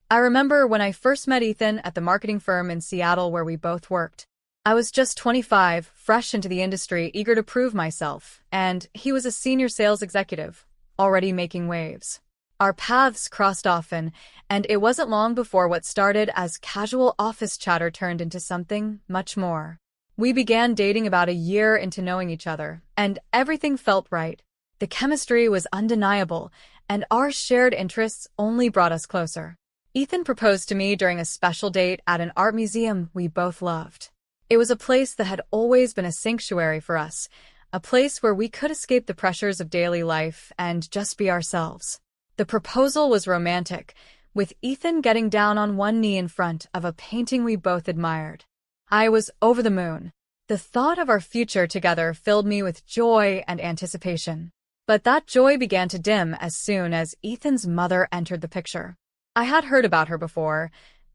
I remember when I first met Ethan at the marketing firm in Seattle where we both worked. I was just 25, fresh into the industry, eager to prove myself, and he was a senior sales executive, already making waves. Our paths crossed often, and it wasn't long before what started as casual office chatter turned into something much more. We began dating about a year into knowing each other, and everything felt right. The chemistry was undeniable, and our shared interests only brought us closer. Ethan proposed to me during a special date at an art museum we both loved. It was a place that had always been a sanctuary for us, a place where we could escape the pressures of daily life and just be ourselves. The proposal was romantic, with Ethan getting down on one knee in front of a painting we both admired. I was over the moon. The thought of our future together filled me with joy and anticipation. But that joy began to dim as soon as Ethan's mother entered the picture. I had heard about her before,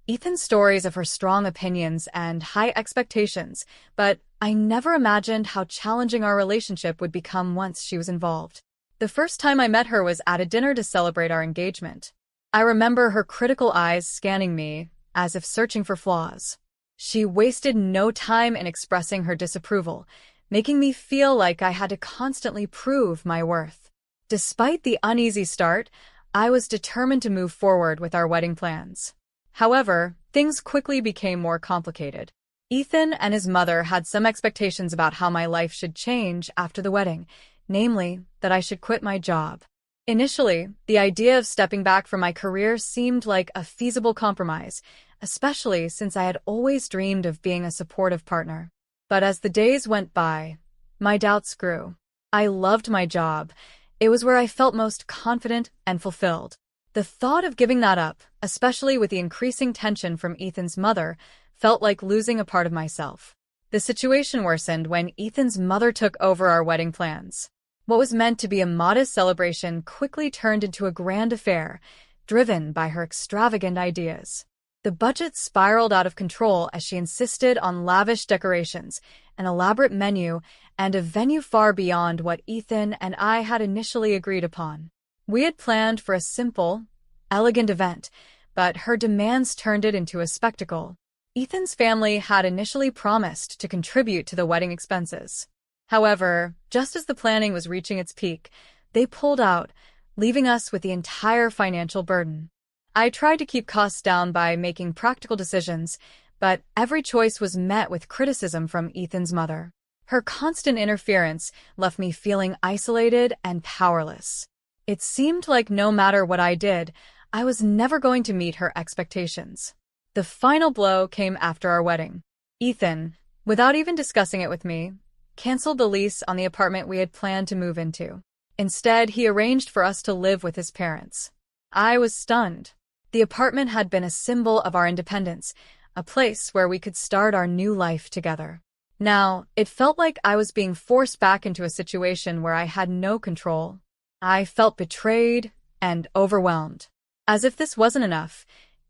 Ethan's stories of her strong opinions and high expectations, but I never imagined how challenging our relationship would become once she was involved. The first time I met her was at a dinner to celebrate our engagement. I remember her critical eyes scanning me, as if searching for flaws. She wasted no time in expressing her disapproval, making me feel like I had to constantly prove my worth. Despite the uneasy start, I was determined to move forward with our wedding plans. However, things quickly became more complicated. Ethan and his mother had some expectations about how my life should change after the wedding, namely, that I should quit my job. Initially, the idea of stepping back from my career seemed like a feasible compromise, especially since I had always dreamed of being a supportive partner. But as the days went by, my doubts grew. I loved my job. It was where I felt most confident and fulfilled. The thought of giving that up, especially with the increasing tension from Ethan's mother, felt like losing a part of myself. The situation worsened when Ethan's mother took over our wedding plans. What was meant to be a modest celebration quickly turned into a grand affair, driven by her extravagant ideas. The budget spiraled out of control as she insisted on lavish decorations, an elaborate menu, and a venue far beyond what Ethan and I had initially agreed upon. We had planned for a simple, elegant event, but her demands turned it into a spectacle. Ethan's family had initially promised to contribute to the wedding expenses. However, just as the planning was reaching its peak, they pulled out, leaving us with the entire financial burden. I tried to keep costs down by making practical decisions, but every choice was met with criticism from Ethan's mother. Her constant interference left me feeling isolated and powerless. It seemed like no matter what I did, I was never going to meet her expectations. The final blow came after our wedding. Ethan, without even discussing it with me, canceled the lease on the apartment we had planned to move into. Instead, he arranged for us to live with his parents. I was stunned. The apartment had been a symbol of our independence, a place where we could start our new life together. Now, it felt like I was being forced back into a situation where I had no control. I felt betrayed and overwhelmed. As if this wasn't enough,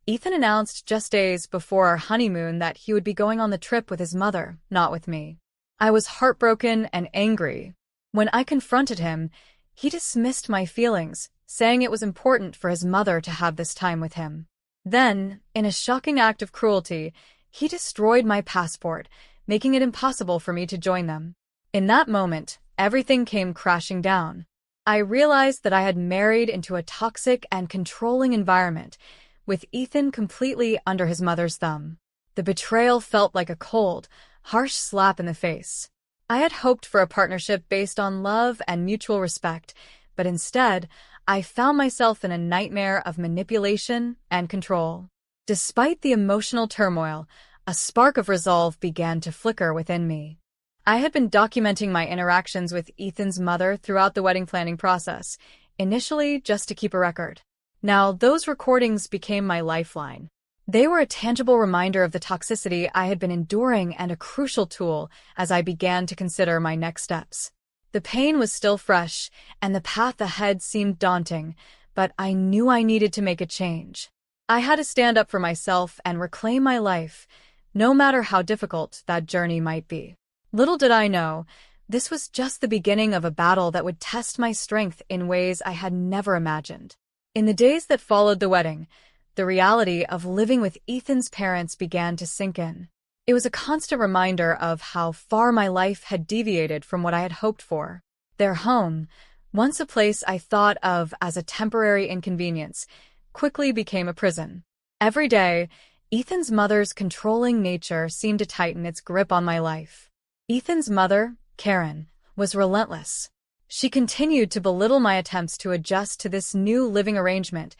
Ethan announced just days before our honeymoon that he would be going on the trip with his mother, not with me. I was heartbroken and angry. When I confronted him, he dismissed my feelings, saying it was important for his mother to have this time with him. Then, in a shocking act of cruelty, he destroyed my passport, making it impossible for me to join them. In that moment, everything came crashing down. I realized that I had married into a toxic and controlling environment, with Ethan completely under his mother's thumb. The betrayal felt like a cold, harsh slap in the face. I had hoped for a partnership based on love and mutual respect, but instead, I found myself in a nightmare of manipulation and control. Despite the emotional turmoil, a spark of resolve began to flicker within me. I had been documenting my interactions with Ethan's mother throughout the wedding planning process, initially just to keep a record. Now, those recordings became my lifeline. They were a tangible reminder of the toxicity I had been enduring and a crucial tool as I began to consider my next steps. The pain was still fresh, and the path ahead seemed daunting, but I knew I needed to make a change. I had to stand up for myself and reclaim my life, no matter how difficult that journey might be. Little did I know, this was just the beginning of a battle that would test my strength in ways I had never imagined. In the days that followed the wedding, The reality of living with Ethan's parents began to sink in. It was a constant reminder of how far my life had deviated from what I had hoped for. Their home, once a place I thought of as a temporary inconvenience, quickly became a prison. Every day, Ethan's mother's controlling nature seemed to tighten its grip on my life. Ethan's mother, Karen, was relentless. She continued to belittle my attempts to adjust to this new living arrangement,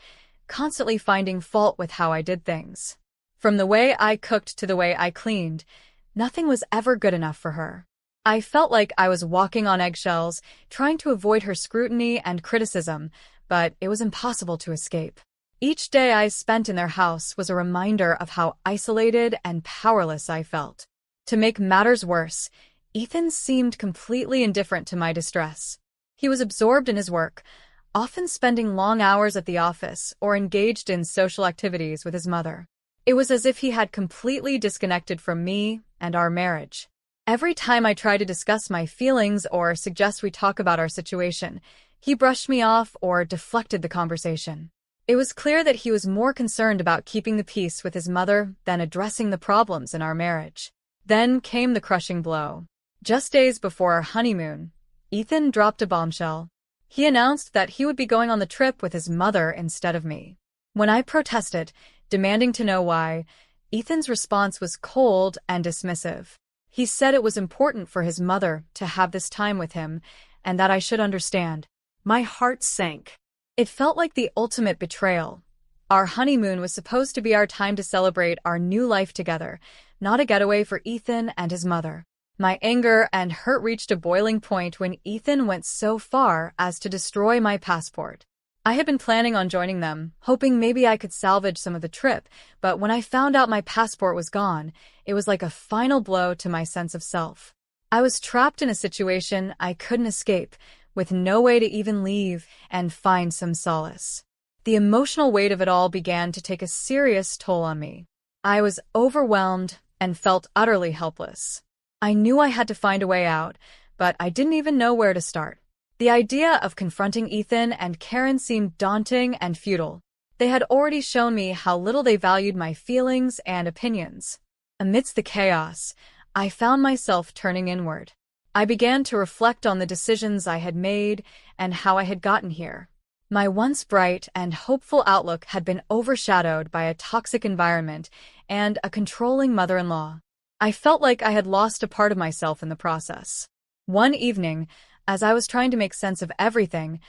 constantly finding fault with how I did things. From the way I cooked to the way I cleaned, nothing was ever good enough for her. I felt like I was walking on eggshells, trying to avoid her scrutiny and criticism, but it was impossible to escape. Each day I spent in their house was a reminder of how isolated and powerless I felt. To make matters worse, Ethan seemed completely indifferent to my distress. He was absorbed in his work, often spending long hours at the office or engaged in social activities with his mother. It was as if he had completely disconnected from me and our marriage. Every time I tried to discuss my feelings or suggest we talk about our situation, he brushed me off or deflected the conversation. It was clear that he was more concerned about keeping the peace with his mother than addressing the problems in our marriage. Then came the crushing blow. Just days before our honeymoon, Ethan dropped a bombshell. He announced that he would be going on the trip with his mother instead of me. When I protested, demanding to know why, Ethan's response was cold and dismissive. He said it was important for his mother to have this time with him, and that I should understand. My heart sank. It felt like the ultimate betrayal. Our honeymoon was supposed to be our time to celebrate our new life together, not a getaway for Ethan and his mother. My anger and hurt reached a boiling point when Ethan went so far as to destroy my passport. I had been planning on joining them, hoping maybe I could salvage some of the trip, but when I found out my passport was gone, it was like a final blow to my sense of self. I was trapped in a situation I couldn't escape, with no way to even leave and find some solace. The emotional weight of it all began to take a serious toll on me. I was overwhelmed and felt utterly helpless. I knew I had to find a way out, but I didn't even know where to start. The idea of confronting Ethan and Karen seemed daunting and futile. They had already shown me how little they valued my feelings and opinions. Amidst the chaos, I found myself turning inward. I began to reflect on the decisions I had made and how I had gotten here. My once bright and hopeful outlook had been overshadowed by a toxic environment and a controlling mother-in-law. I felt like I had lost a part of myself in the process. One evening, as I was trying to make sense of everything,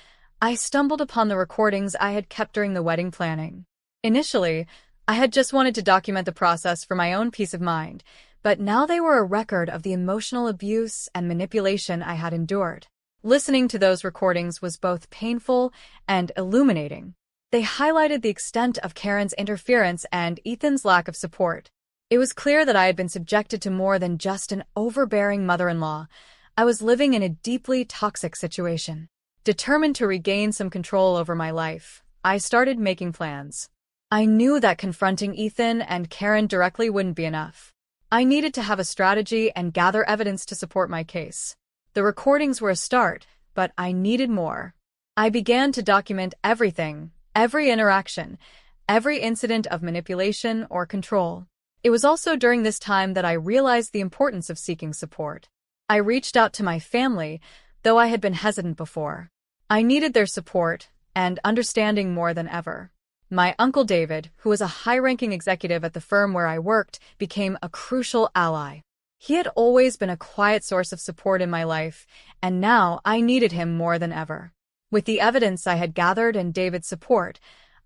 I stumbled upon the recordings I had kept during the wedding planning. Initially, I had just wanted to document the process for my own peace of mind, but now they were a record of the emotional abuse and manipulation I had endured. Listening to those recordings was both painful and illuminating. They highlighted the extent of Karen's interference and Ethan's lack of support. It was clear that I had been subjected to more than just an overbearing mother-in-law. I was living in a deeply toxic situation. Determined to regain some control over my life, I started making plans. I knew that confronting Ethan and Karen directly wouldn't be enough. I needed to have a strategy and gather evidence to support my case. The recordings were a start, but I needed more. I began to document everything, every interaction, every incident of manipulation or control. It was also during this time that I realized the importance of seeking support. I reached out to my family, though I had been hesitant before. I needed their support and understanding more than ever. My uncle David, who was a high-ranking executive at the firm where I worked, became a crucial ally. He had always been a quiet source of support in my life, and now I needed him more than ever. With the evidence I had gathered and David's support,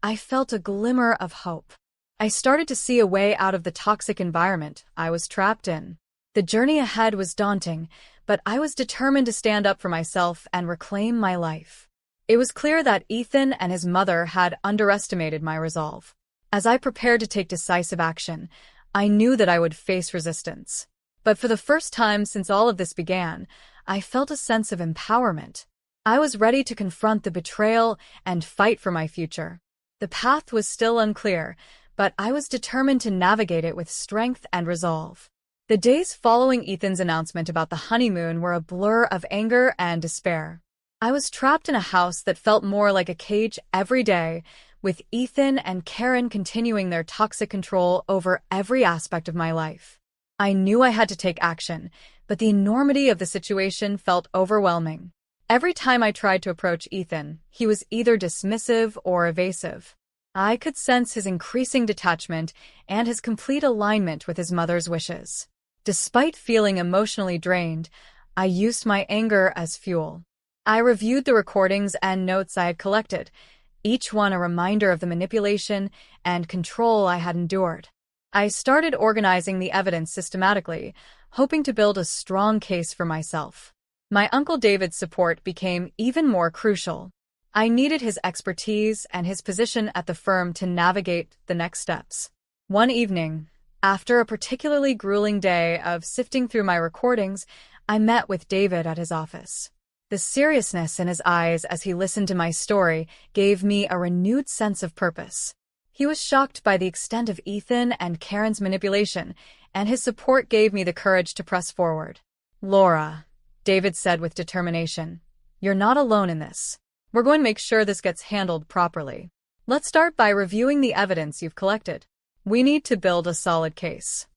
I felt a glimmer of hope. I started to see a way out of the toxic environment I was trapped in. The journey ahead was daunting, but I was determined to stand up for myself and reclaim my life. It was clear that Ethan and his mother had underestimated my resolve. As I prepared to take decisive action, I knew that I would face resistance. But for the first time since all of this began, I felt a sense of empowerment. I was ready to confront the betrayal and fight for my future. The path was still unclear, but I was determined to navigate it with strength and resolve. The days following Ethan's announcement about the honeymoon were a blur of anger and despair. I was trapped in a house that felt more like a cage every day, with Ethan and Karen continuing their toxic control over every aspect of my life. I knew I had to take action, but the enormity of the situation felt overwhelming. Every time I tried to approach Ethan, he was either dismissive or evasive. I could sense his increasing detachment and his complete alignment with his mother's wishes. Despite feeling emotionally drained, I used my anger as fuel. I reviewed the recordings and notes I had collected, each one a reminder of the manipulation and control I had endured. I started organizing the evidence systematically, hoping to build a strong case for myself. My Uncle David's support became even more crucial. I needed his expertise and his position at the firm to navigate the next steps. One evening, after a particularly grueling day of sifting through my recordings, I met with David at his office. The seriousness in his eyes as he listened to my story gave me a renewed sense of purpose. He was shocked by the extent of Ethan and Karen's manipulation, and his support gave me the courage to press forward. "Laura," David said with determination, "you're not alone in this. We're going to make sure this gets handled properly. Let's start by reviewing the evidence you've collected. We need to build a solid case."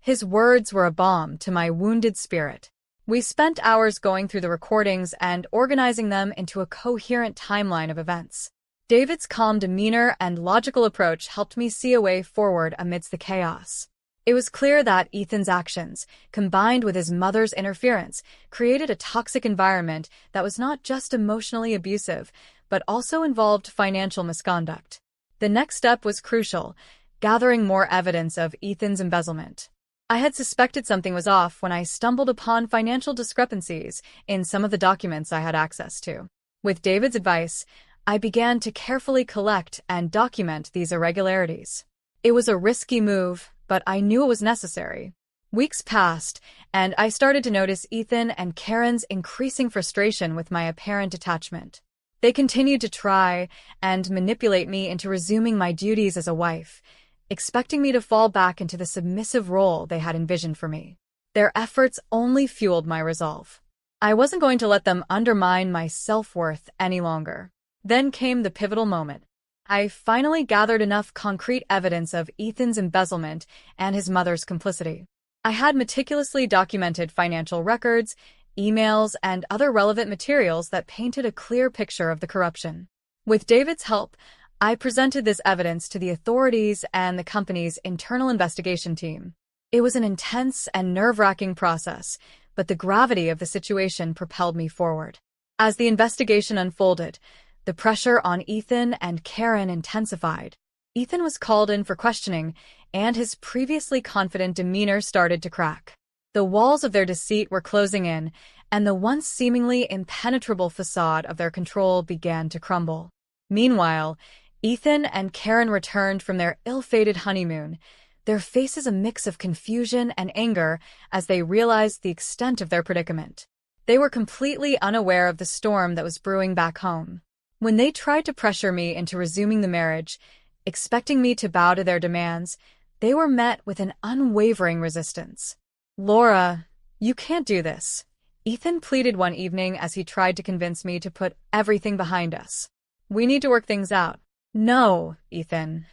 His words were a balm to my wounded spirit. We spent hours going through the recordings and organizing them into a coherent timeline of events. David's calm demeanor and logical approach helped me see a way forward amidst the chaos. It was clear that Ethan's actions, combined with his mother's interference, created a toxic environment that was not just emotionally abusive, but also involved financial misconduct. The next step was crucial, gathering more evidence of Ethan's embezzlement. I had suspected something was off when I stumbled upon financial discrepancies in some of the documents I had access to. With David's advice, I began to carefully collect and document these irregularities. It was a risky move, but I knew it was necessary. Weeks passed, and I started to notice Ethan and Karen's increasing frustration with my apparent attachment. They continued to try and manipulate me into resuming my duties as a wife, expecting me to fall back into the submissive role they had envisioned for me. Their efforts only fueled my resolve. I wasn't going to let them undermine my self-worth any longer. Then came the pivotal moment. I finally gathered enough concrete evidence of Ethan's embezzlement and his mother's complicity. I had meticulously documented financial records, emails, and other relevant materials that painted a clear picture of the corruption. With David's help, I presented this evidence to the authorities and the company's internal investigation team. It was an intense and nerve-wracking process, but the gravity of the situation propelled me forward. As the investigation unfolded, the pressure on Ethan and Karen intensified. Ethan was called in for questioning, and his previously confident demeanor started to crack. The walls of their deceit were closing in, and the once seemingly impenetrable facade of their control began to crumble. Meanwhile, Ethan and Karen returned from their ill-fated honeymoon, their faces a mix of confusion and anger as they realized the extent of their predicament. They were completely unaware of the storm that was brewing back home. When they tried to pressure me into resuming the marriage, expecting me to bow to their demands, they were met with an unwavering resistance. "Laura, you can't do this," Ethan pleaded one evening as he tried to convince me to put everything behind us. "We need to work things out." "No, Ethan,"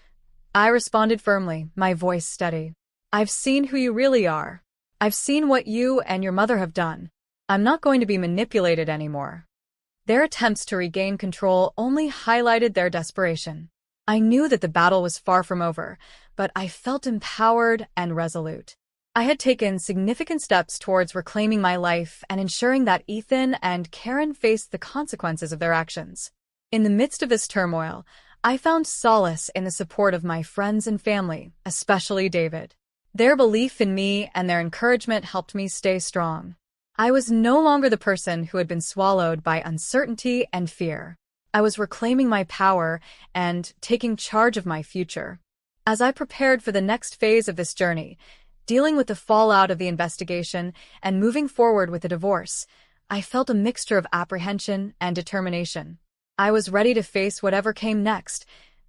I responded firmly, my voice steady. "I've seen who you really are. I've seen what you and your mother have done. I'm not going to be manipulated anymore." Their attempts to regain control only highlighted their desperation. I knew that the battle was far from over, but I felt empowered and resolute. I had taken significant steps towards reclaiming my life and ensuring that Ethan and Karen faced the consequences of their actions. In the midst of this turmoil, I found solace in the support of my friends and family, especially David. Their belief in me and their encouragement helped me stay strong. I was no longer the person who had been swallowed by uncertainty and fear. I was reclaiming my power and taking charge of my future. As I prepared for the next phase of this journey, dealing with the fallout of the investigation and moving forward with the divorce, I felt a mixture of apprehension and determination. I was ready to face whatever came next,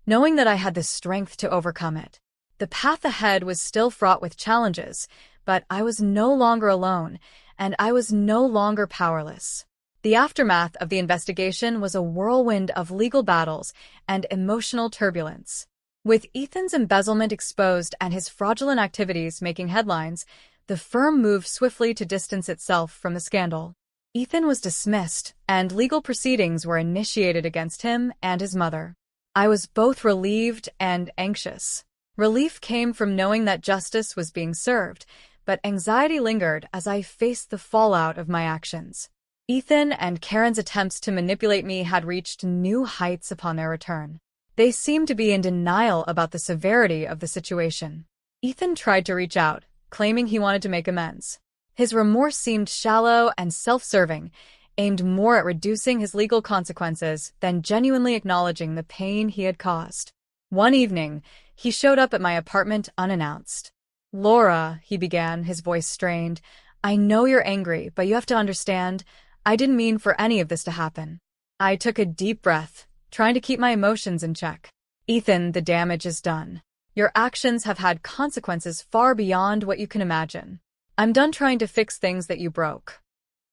knowing that I had the strength to overcome it. The path ahead was still fraught with challenges, but I was no longer alone, and I was no longer powerless. The aftermath of the investigation was a whirlwind of legal battles and emotional turbulence. With Ethan's embezzlement exposed and his fraudulent activities making headlines, the firm moved swiftly to distance itself from the scandal. Ethan was dismissed, and legal proceedings were initiated against him and his mother. I was both relieved and anxious. Relief came from knowing that justice was being served, but anxiety lingered as I faced the fallout of my actions. Ethan and Karen's attempts to manipulate me had reached new heights upon their return. They seemed to be in denial about the severity of the situation. Ethan tried to reach out, claiming he wanted to make amends. His remorse seemed shallow and self-serving, aimed more at reducing his legal consequences than genuinely acknowledging the pain he had caused. One evening, he showed up at my apartment unannounced. "Laura," he began, his voice strained, "I know you're angry, but you have to understand, I didn't mean for any of this to happen." I took a deep breath, trying to keep my emotions in check. "Ethan, the damage is done. Your actions have had consequences far beyond what you can imagine. I'm done trying to fix things that you broke."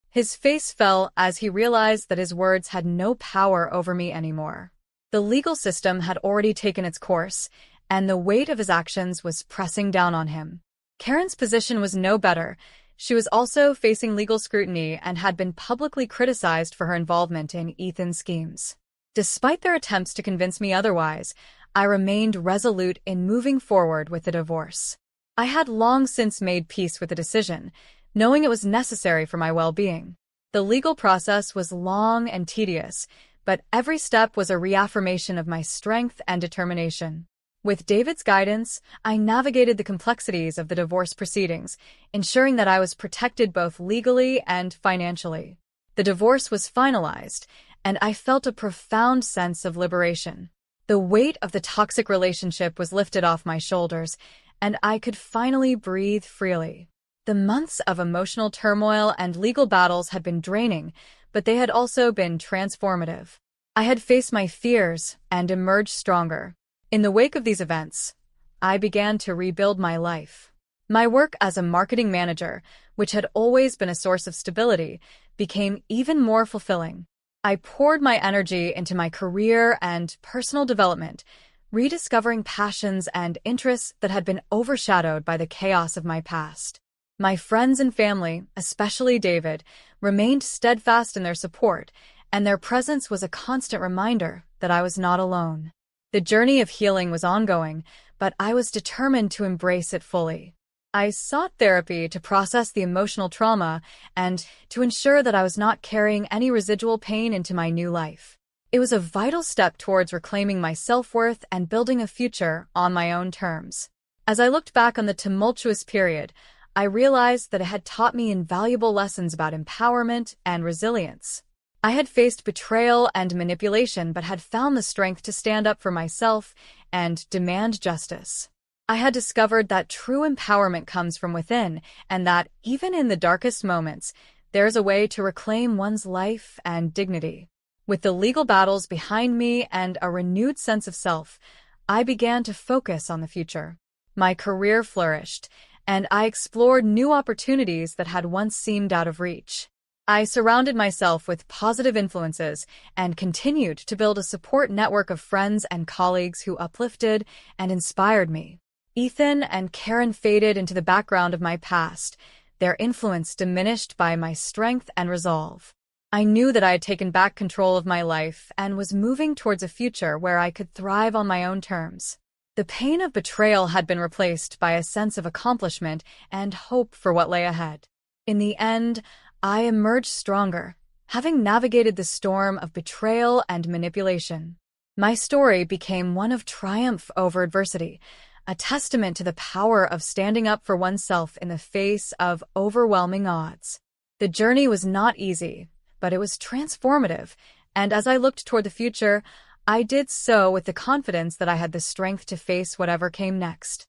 His face fell as he realized that his words had no power over me anymore. The legal system had already taken its course, and the weight of his actions was pressing down on him. Karen's position was no better. She was also facing legal scrutiny and had been publicly criticized for her involvement in Ethan's schemes. Despite their attempts to convince me otherwise, I remained resolute in moving forward with the divorce. I had long since made peace with the decision, knowing it was necessary for my well-being. The legal process was long and tedious, but every step was a reaffirmation of my strength and determination. With David's guidance, I navigated the complexities of the divorce proceedings, ensuring that I was protected both legally and financially. The divorce was finalized, and I felt a profound sense of liberation. The weight of the toxic relationship was lifted off my shoulders, and I could finally breathe freely. The months of emotional turmoil and legal battles had been draining, but they had also been transformative. I had faced my fears and emerged stronger. In the wake of these events, I began to rebuild my life. My work as a marketing manager, which had always been a source of stability, became even more fulfilling. I poured my energy into my career and personal development, rediscovering passions and interests that had been overshadowed by the chaos of my past. My friends and family, especially David, remained steadfast in their support, and their presence was a constant reminder that I was not alone. The journey of healing was ongoing, but I was determined to embrace it fully. I sought therapy to process the emotional trauma and to ensure that I was not carrying any residual pain into my new life. It was a vital step towards reclaiming my self-worth and building a future on my own terms. As I looked back on the tumultuous period, I realized that it had taught me invaluable lessons about empowerment and resilience. I had faced betrayal and manipulation, but had found the strength to stand up for myself and demand justice. I had discovered that true empowerment comes from within, and that, even in the darkest moments, there's a way to reclaim one's life and dignity. With the legal battles behind me and a renewed sense of self, I began to focus on the future. My career flourished, and I explored new opportunities that had once seemed out of reach. I surrounded myself with positive influences and continued to build a support network of friends and colleagues who uplifted and inspired me. Ethan and Karen faded into the background of my past, their influence diminished by my strength and resolve. I knew that I had taken back control of my life and was moving towards a future where I could thrive on my own terms. The pain of betrayal had been replaced by a sense of accomplishment and hope for what lay ahead. In the end, I emerged stronger, having navigated the storm of betrayal and manipulation. My story became one of triumph over adversity, a testament to the power of standing up for oneself in the face of overwhelming odds. The journey was not easy, but it was transformative, and as I looked toward the future, I did so with the confidence that I had the strength to face whatever came next.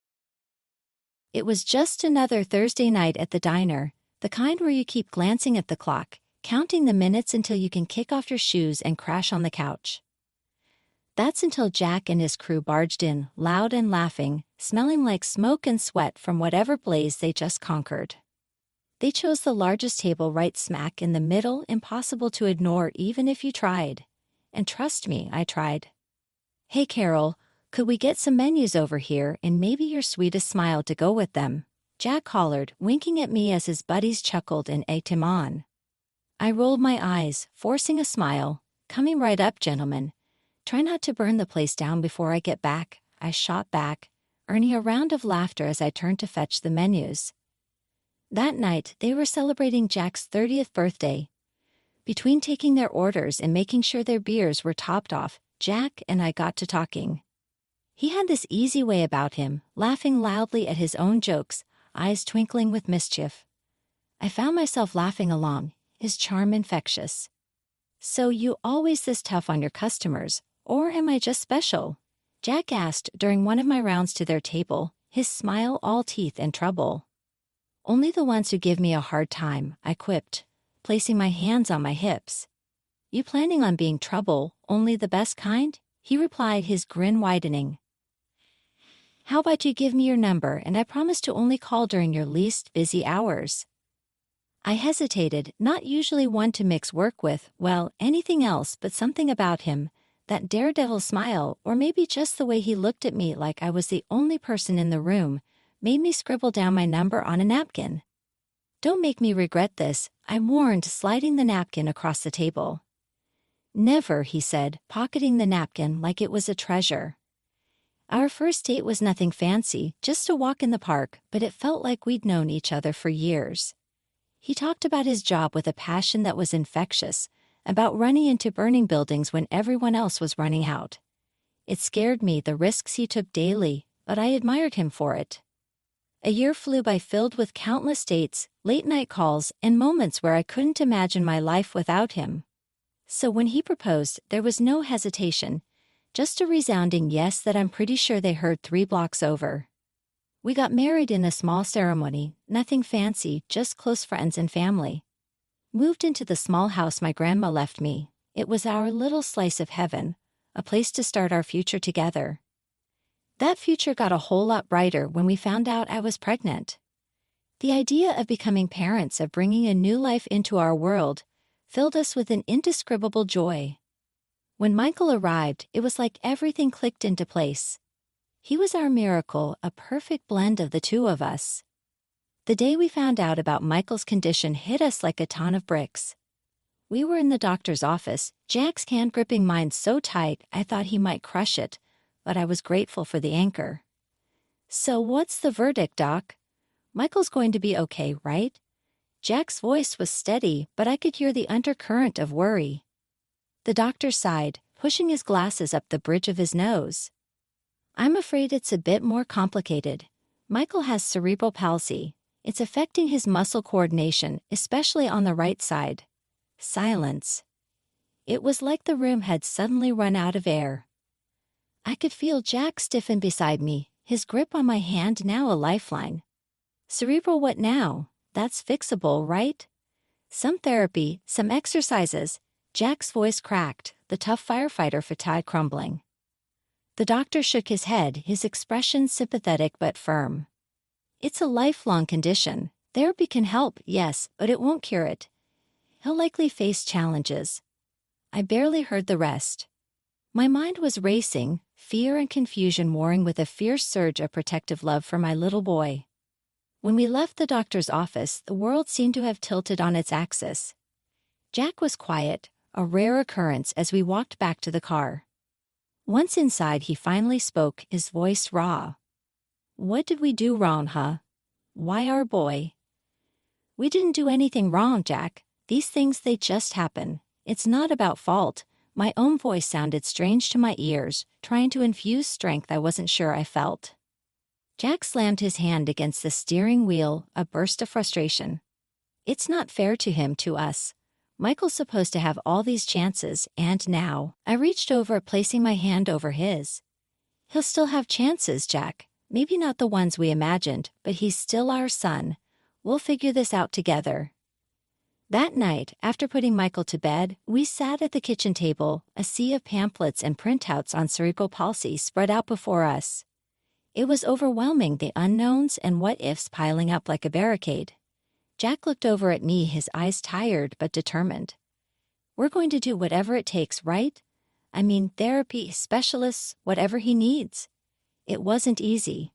It was just another Thursday night at the diner, the kind where you keep glancing at the clock, counting the minutes until you can kick off your shoes and crash on the couch. That's until Jack and his crew barged in, loud and laughing, smelling like smoke and sweat from whatever blaze they just conquered. They chose the largest table right smack in the middle, impossible to ignore even if you tried. And trust me, I tried. "Hey Carol, could we get some menus over here and maybe your sweetest smile to go with them?" Jack hollered, winking at me as his buddies chuckled and egged him on. I rolled my eyes, forcing a smile. "Coming right up, gentlemen. Try not to burn the place down before I get back," I shot back, earning a round of laughter as I turned to fetch the menus. That night, they were celebrating Jack's 30th birthday. Between taking their orders and making sure their beers were topped off, Jack and I got to talking. He had this easy way about him, laughing loudly at his own jokes, eyes twinkling with mischief. I found myself laughing along, his charm infectious. "So you always this tough on your customers, or am I just special?" Jack asked during one of my rounds to their table, his smile all teeth and trouble. "Only the ones who give me a hard time," I quipped, placing my hands on my hips. "You planning on being trouble, only the best kind?" he replied, his grin widening. "How about you give me your number and I promise to only call during your least busy hours?" I hesitated, not usually one to mix work with, well, anything else, but something about him, that daredevil smile, or maybe just the way he looked at me like I was the only person in the room, made me scribble down my number on a napkin. "Don't make me regret this," I warned, sliding the napkin across the table. "Never," he said, pocketing the napkin like it was a treasure. Our first date was nothing fancy, just a walk in the park, but it felt like we'd known each other for years. He talked about his job with a passion that was infectious, about running into burning buildings when everyone else was running out. It scared me, the risks he took daily, but I admired him for it. A year flew by filled with countless dates, late-night calls, and moments where I couldn't imagine my life without him. So when he proposed, there was no hesitation, just a resounding yes that I'm pretty sure they heard 3 blocks over. We got married in a small ceremony, nothing fancy, just close friends and family. Moved into the small house my grandma left me. It was our little slice of heaven, a place to start our future together. That future got a whole lot brighter when we found out I was pregnant. The idea of becoming parents, of bringing a new life into our world, filled us with an indescribable joy. When Michael arrived, it was like everything clicked into place. He was our miracle, a perfect blend of the two of us. The day we found out about Michael's condition hit us like a ton of bricks. We were in the doctor's office, Jack's hand gripping mine so tight I thought he might crush it, but I was grateful for the anchor. "So what's the verdict, Doc? Michael's going to be okay, right?" Jack's voice was steady, but I could hear the undercurrent of worry. The doctor sighed, pushing his glasses up the bridge of his nose. "I'm afraid it's a bit more complicated. Michael has cerebral palsy. It's affecting his muscle coordination, especially on the right side." Silence. It was like the room had suddenly run out of air. I could feel Jack stiffen beside me, his grip on my hand now a lifeline. "Cerebral what now? That's fixable, right?" "Some therapy, some exercises." Jack's voice cracked, the tough firefighter fatigue crumbling. The doctor shook his head, his expression sympathetic but firm. "It's a lifelong condition. Therapy can help, yes, but it won't cure it. He'll likely face challenges." I barely heard the rest. My mind was racing, fear and confusion warring with a fierce surge of protective love for my little boy. When we left the doctor's office, the world seemed to have tilted on its axis. Jack was quiet, a rare occurrence as we walked back to the car. Once inside, he finally spoke, his voice raw. "What did we do wrong, huh? Why our boy?" "We didn't do anything wrong, Jack. These things, they just happen. It's not about fault." My own voice sounded strange to my ears, trying to infuse strength I wasn't sure I felt. Jack slammed his hand against the steering wheel, a burst of frustration. "It's not fair to him, to us. Michael's supposed to have all these chances, and now," I reached over, placing my hand over his. "He'll still have chances, Jack. Maybe not the ones we imagined, but he's still our son. We'll figure this out together." That night, after putting Michael to bed, we sat at the kitchen table, a sea of pamphlets and printouts on cerebral palsy spread out before us. It was overwhelming, the unknowns and what-ifs piling up like a barricade. Jack looked over at me, his eyes tired but determined. We're going to do whatever it takes, right? I mean, therapy, specialists, whatever he needs. It wasn't easy.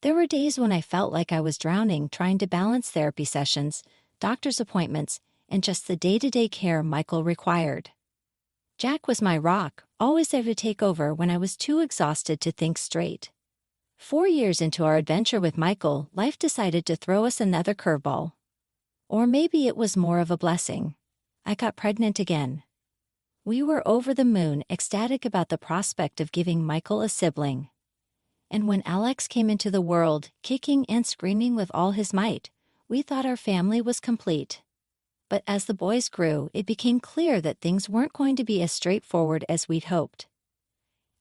There were days when I felt like I was drowning trying to balance therapy sessions, doctor's appointments, and just the day-to-day care Michael required. Jack was my rock, always there to take over when I was too exhausted to think straight. 4 years into our adventure with Michael, life decided to throw us another curveball. Or maybe it was more of a blessing. I got pregnant again. We were over the moon, ecstatic about the prospect of giving Michael a sibling. And when Alex came into the world, kicking and screaming with all his might, we thought our family was complete. But as the boys grew, it became clear that things weren't going to be as straightforward as we'd hoped.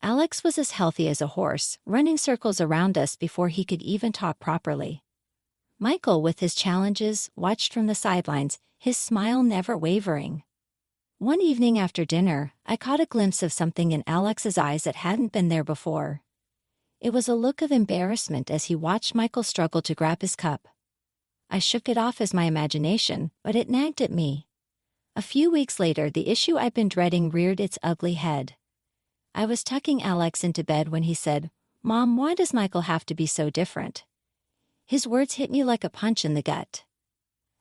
Alex was as healthy as a horse, running circles around us before he could even talk properly. Michael, with his challenges, watched from the sidelines, his smile never wavering. One evening after dinner, I caught a glimpse of something in Alex's eyes that hadn't been there before. It was a look of embarrassment as he watched Michael struggle to grab his cup. I shook it off as my imagination, but it nagged at me. A few weeks later, the issue I'd been dreading reared its ugly head. I was tucking Alex into bed when he said, "Mom, why does Michael have to be so different?" His words hit me like a punch in the gut.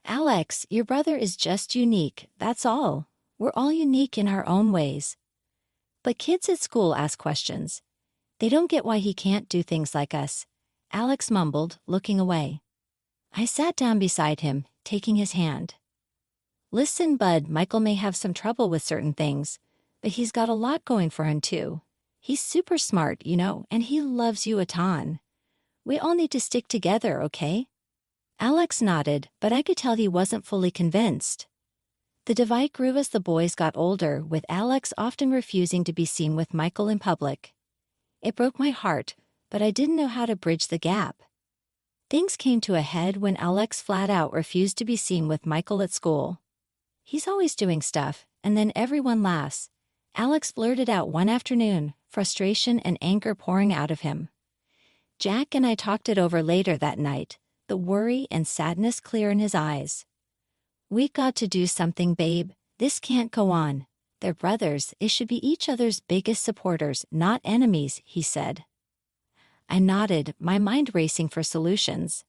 "Alex, your brother is just unique, that's all. We're all unique in our own ways." But kids at school ask questions. They don't get why he can't do things like us, Alex mumbled, looking away. I sat down beside him, taking his hand. "Listen, bud, Michael may have some trouble with certain things, but he's got a lot going for him too. He's super smart, and he loves you a ton. We all need to stick together, okay?" Alex nodded, but I could tell he wasn't fully convinced. The divide grew as the boys got older, with Alex often refusing to be seen with Michael in public. It broke my heart, but I didn't know how to bridge the gap. Things came to a head when Alex flat out refused to be seen with Michael at school. "He's always doing stuff, and then everyone laughs," Alex blurted out one afternoon, frustration and anger pouring out of him. Jack and I talked it over later that night, the worry and sadness clear in his eyes. "We got to do something, babe. This can't go on. They're brothers, they should be each other's biggest supporters, not enemies," he said. I nodded, my mind racing for solutions.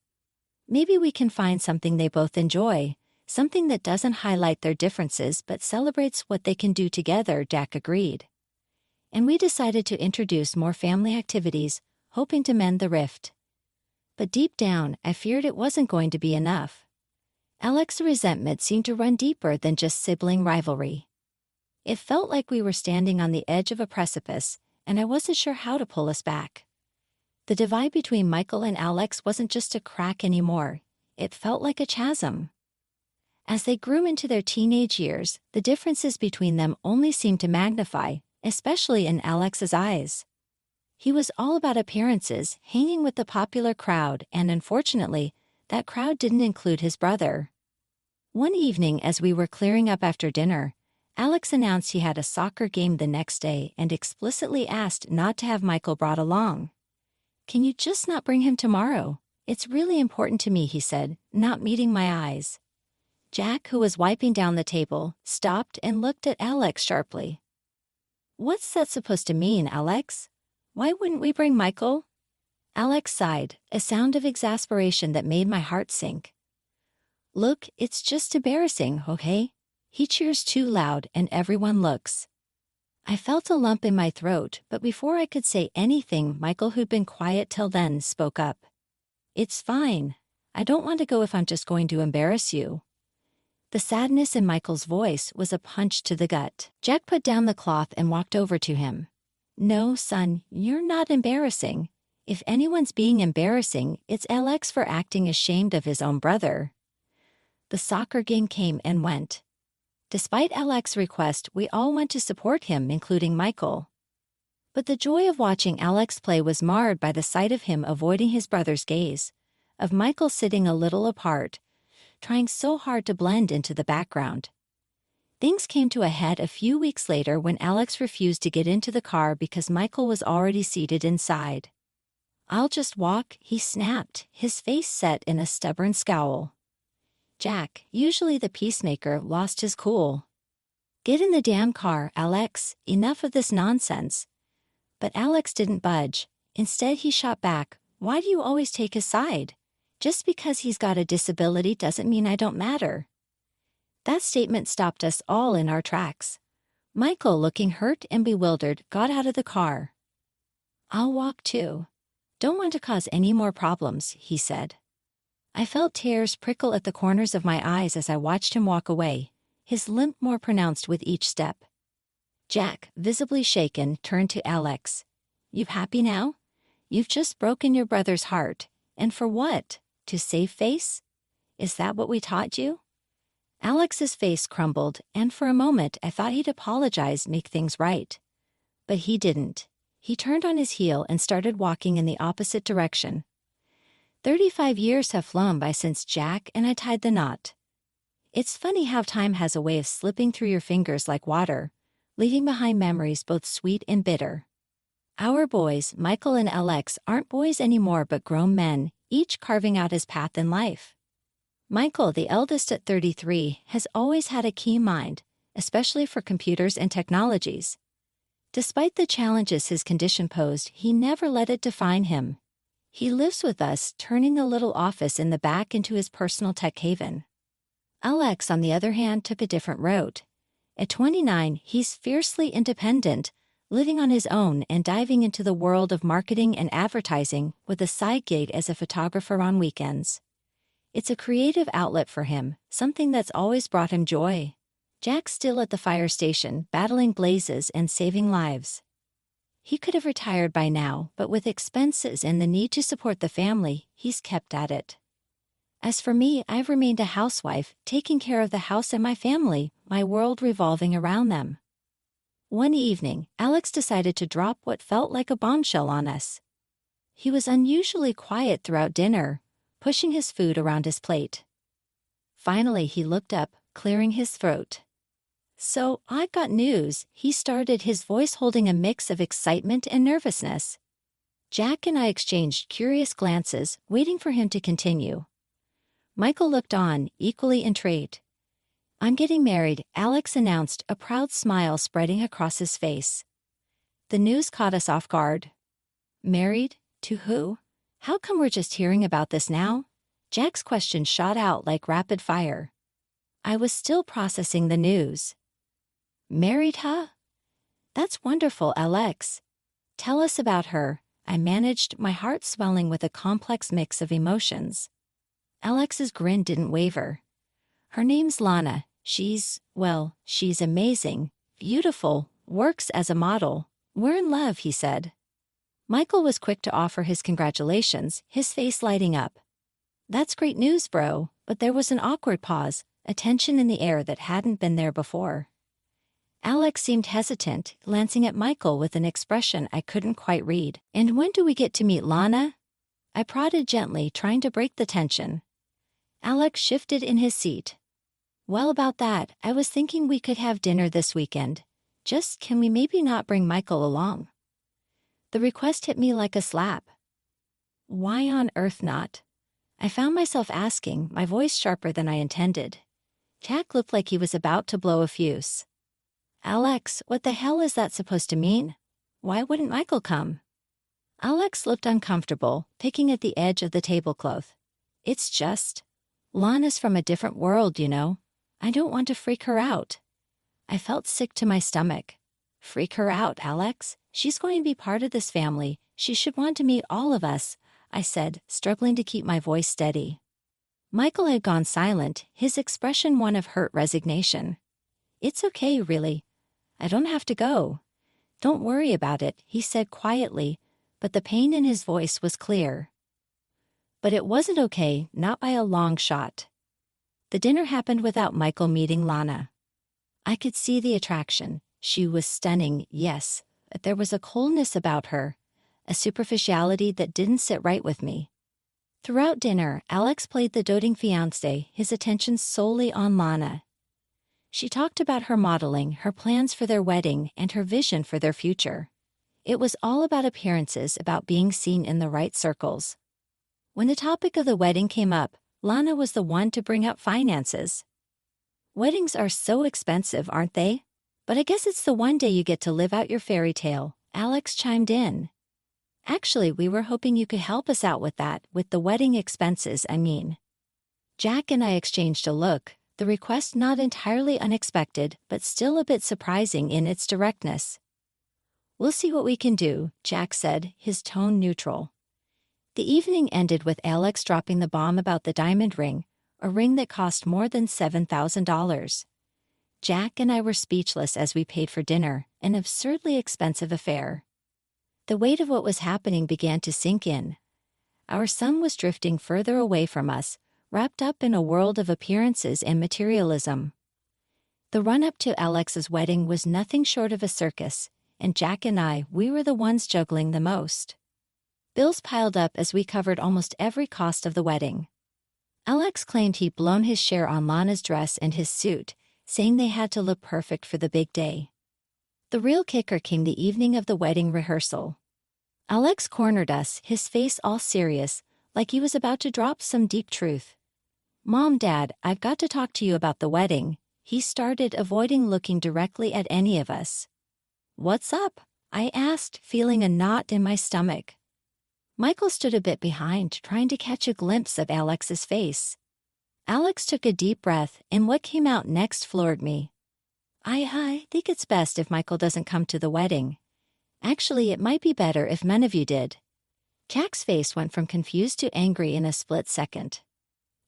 "Maybe we can find something they both enjoy, something that doesn't highlight their differences but celebrates what they can do together," Jack agreed. And we decided to introduce more family activities, hoping to mend the rift. But deep down, I feared it wasn't going to be enough. Alex's resentment seemed to run deeper than just sibling rivalry. It felt like we were standing on the edge of a precipice, and I wasn't sure how to pull us back. The divide between Michael and Alex wasn't just a crack anymore, it felt like a chasm. As they grew into their teenage years, the differences between them only seemed to magnify, especially in Alex's eyes. He was all about appearances, hanging with the popular crowd, and unfortunately, that crowd didn't include his brother. One evening as we were clearing up after dinner, Alex announced he had a soccer game the next day and explicitly asked not to have Michael brought along. "Can you just not bring him tomorrow? It's really important to me," he said, not meeting my eyes. Jack, who was wiping down the table, stopped and looked at Alex sharply. "What's that supposed to mean, Alex? Why wouldn't we bring Michael?" Alex sighed, a sound of exasperation that made my heart sink. "Look, it's just embarrassing, okay? He cheers too loud and everyone looks." I felt a lump in my throat, but before I could say anything, Michael, who'd been quiet till then, spoke up. "It's fine. I don't want to go if I'm just going to embarrass you." The sadness in Michael's voice was a punch to the gut. Jack put down the cloth and walked over to him. "No, son, you're not embarrassing. If anyone's being embarrassing, it's Alex for acting ashamed of his own brother." The soccer game came and went. Despite Alex's request, we all went to support him, including Michael. But the joy of watching Alex play was marred by the sight of him avoiding his brother's gaze, of Michael sitting a little apart, trying so hard to blend into the background. Things came to a head a few weeks later when Alex refused to get into the car because Michael was already seated inside. "I'll just walk," he snapped, his face set in a stubborn scowl. Jack, usually the peacemaker, lost his cool. "Get in the damn car, Alex, enough of this nonsense." But Alex didn't budge. Instead, he shot back, "Why do you always take his side? Just because he's got a disability doesn't mean I don't matter." That statement stopped us all in our tracks. Michael, looking hurt and bewildered, got out of the car. "I'll walk too. Don't want to cause any more problems," he said. I felt tears prickle at the corners of my eyes as I watched him walk away, his limp more pronounced with each step. Jack, visibly shaken, turned to Alex. "You happy now? You've just broken your brother's heart. And for what? To save face? Is that what we taught you?" Alex's face crumbled, and for a moment I thought he'd apologize, make things right. But he didn't. He turned on his heel and started walking in the opposite direction. 35 years have flown by since Jack and I tied the knot. It's funny how time has a way of slipping through your fingers like water, leaving behind memories both sweet and bitter. Our boys, Michael and Alex, aren't boys anymore but grown men, each carving out his path in life. Michael, the eldest at 33, has always had a keen mind, especially for computers and technologies. Despite the challenges his condition posed, he never let it define him. He lives with us, turning the little office in the back into his personal tech haven. Alex, on the other hand, took a different route. At 29, he's fiercely independent, living on his own and diving into the world of marketing and advertising with a side gig as a photographer on weekends. It's a creative outlet for him, something that's always brought him joy. Jack's still at the fire station, battling blazes and saving lives. He could have retired by now, but with expenses and the need to support the family, he's kept at it. As for me, I've remained a housewife, taking care of the house and my family, my world revolving around them. One evening, Alex decided to drop what felt like a bombshell on us. He was unusually quiet throughout dinner, pushing his food around his plate. Finally, he looked up, clearing his throat. "So, I've got news," he started, his voice holding a mix of excitement and nervousness. Jack and I exchanged curious glances, waiting for him to continue. Michael looked on, equally intrigued. "I'm getting married," Alex announced, a proud smile spreading across his face. The news caught us off guard. "Married? To who? How come we're just hearing about this now?" Jack's question shot out like rapid fire. I was still processing the news. "Married, huh? That's wonderful, Alex. Tell us about her," I managed, my heart swelling with a complex mix of emotions. Alex's grin didn't waver. "Her name's Lana. She's amazing, beautiful, works as a model. We're in love," he said. Michael was quick to offer his congratulations, his face lighting up. "That's great news, bro," but there was an awkward pause, a tension in the air that hadn't been there before. Alex seemed hesitant, glancing at Michael with an expression I couldn't quite read. "And when do we get to meet Lana?" I prodded gently, trying to break the tension. Alex shifted in his seat. "Well, about that, I was thinking we could have dinner this weekend. Just can we maybe not bring Michael along?" The request hit me like a slap. Why on earth not? I found myself asking, my voice sharper than I intended. Jack looked like he was about to blow a fuse. "Alex, what the hell is that supposed to mean? Why wouldn't Michael come?" Alex looked uncomfortable, picking at the edge of the tablecloth. "It's just, Lana's from a different world, you know. I don't want to freak her out." I felt sick to my stomach. "Freak her out, Alex? She's going to be part of this family. She should want to meet all of us," I said, struggling to keep my voice steady. Michael had gone silent, his expression one of hurt resignation. "It's okay, really. I don't have to go. Don't worry about it," he said quietly, but the pain in his voice was clear. But it wasn't okay, not by a long shot. The dinner happened without Michael meeting Lana. I could see the attraction. She was stunning, yes, but there was a coldness about her, a superficiality that didn't sit right with me. Throughout dinner, Alex played the doting fiancé, his attention solely on Lana. She talked about her modeling, her plans for their wedding, and her vision for their future. It was all about appearances, about being seen in the right circles. When the topic of the wedding came up, Lana was the one to bring up finances. Weddings are so expensive, aren't they? But I guess it's the one day you get to live out your fairy tale, Alex chimed in. Actually, we were hoping you could help us out with that, with the wedding expenses, I mean. Jack and I exchanged a look, the request not entirely unexpected, but still a bit surprising in its directness. We'll see what we can do, Jack said, his tone neutral. The evening ended with Alex dropping the bomb about the diamond ring, a ring that cost more than $7,000. Jack and I were speechless as we paid for dinner, an absurdly expensive affair. The weight of what was happening began to sink in. Our son was drifting further away from us, wrapped up in a world of appearances and materialism. The run-up to Alex's wedding was nothing short of a circus, and Jack and I, we were the ones juggling the most. Bills piled up as we covered almost every cost of the wedding. Alex claimed he'd blown his share on Lana's dress and his suit, saying they had to look perfect for the big day. The real kicker came the evening of the wedding rehearsal. Alex cornered us, his face all serious, like he was about to drop some deep truth. "Mom, Dad, I've got to talk to you about the wedding," he started, avoiding looking directly at any of us. "What's up?" I asked, feeling a knot in my stomach. Michael stood a bit behind, trying to catch a glimpse of Alex's face. Alex took a deep breath, and what came out next floored me. I think it's best if Michael doesn't come to the wedding. Actually, it might be better if none of you did. Jack's face went from confused to angry in a split second.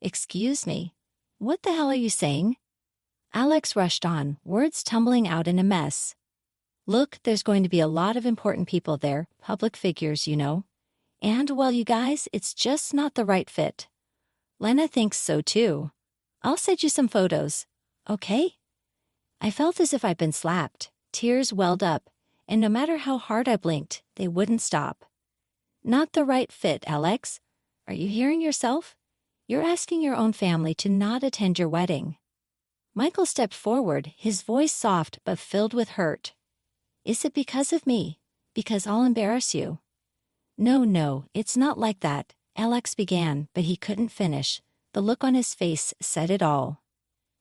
"Excuse me? What the hell are you saying?" Alex rushed on, words tumbling out in a mess. "Look, there's going to be a lot of important people there, public figures, you know. And, well, you guys, it's just not the right fit. Lena thinks so too. I'll send you some photos, okay?" I felt as if I'd been slapped. Tears welled up, and no matter how hard I blinked, they wouldn't stop. "Not the right fit, Alex. Are you hearing yourself? You're asking your own family to not attend your wedding." Michael stepped forward, his voice soft but filled with hurt. "Is it because of me? Because I'll embarrass you?" No, it's not like that," Alex began, but he couldn't finish. The look on his face said it all.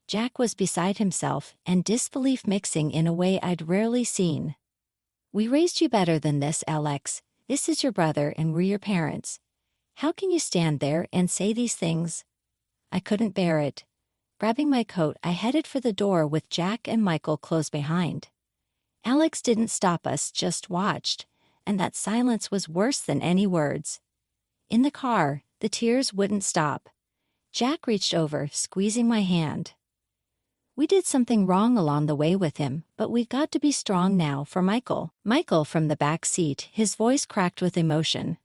Jack was beside himself, and disbelief mixing in a way I'd rarely seen. "We raised you better than this, Alex. This is your brother and we're your parents. How can you stand there and say these things?" I couldn't bear it. Grabbing my coat, I headed for the door with Jack and Michael close behind. Alex didn't stop us, just watched, and that silence was worse than any words. In the car, the tears wouldn't stop. Jack reached over, squeezing my hand. "We did something wrong along the way with him, but we've got to be strong now for Michael." Michael from the back seat, his voice cracked with emotion.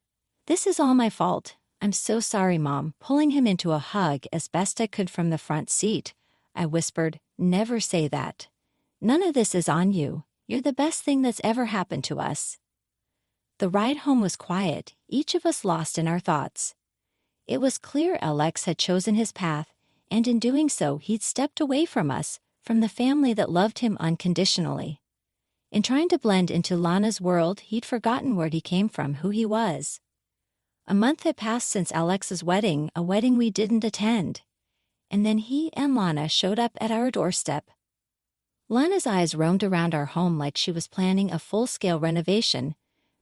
"This is all my fault. I'm so sorry, Mom," pulling him into a hug as best I could from the front seat. I whispered, "Never say that. None of this is on you. You're the best thing that's ever happened to us." The ride home was quiet, each of us lost in our thoughts. It was clear Alex had chosen his path, and in doing so he'd stepped away from us, from the family that loved him unconditionally. In trying to blend into Lana's world, he'd forgotten where he came from, who he was. A month had passed since Alex's wedding, a wedding we didn't attend. And then he and Lana showed up at our doorstep. Lana's eyes roamed around our home like she was planning a full-scale renovation,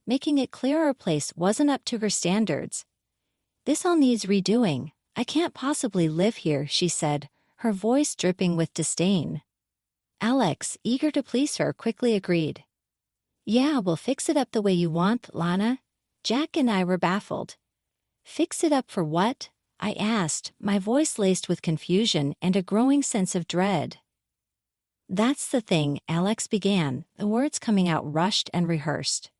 making it clear our place wasn't up to her standards. "This all needs redoing. I can't possibly live here," she said, her voice dripping with disdain. Alex, eager to please her, quickly agreed. "Yeah, we'll fix it up the way you want, Lana." Jack and I were baffled. "Fix it up for what?" I asked, my voice laced with confusion and a growing sense of dread. "That's the thing," Alex began, the words coming out rushed and rehearsed.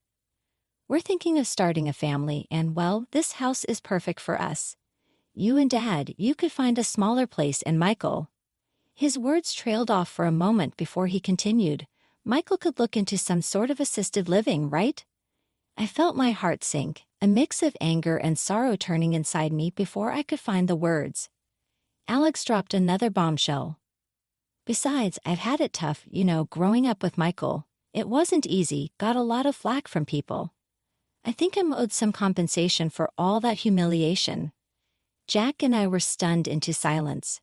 "We're thinking of starting a family, and well, this house is perfect for us. You and Dad, you could find a smaller place, and Michael." His words trailed off for a moment before he continued. "Michael could look into some sort of assisted living, right?" I felt my heart sink, a mix of anger and sorrow turning inside me before I could find the words. Alex dropped another bombshell. "Besides, I've had it tough, growing up with Michael. It wasn't easy, got a lot of flack from people. I think I'm owed some compensation for all that humiliation." Jack and I were stunned into silence.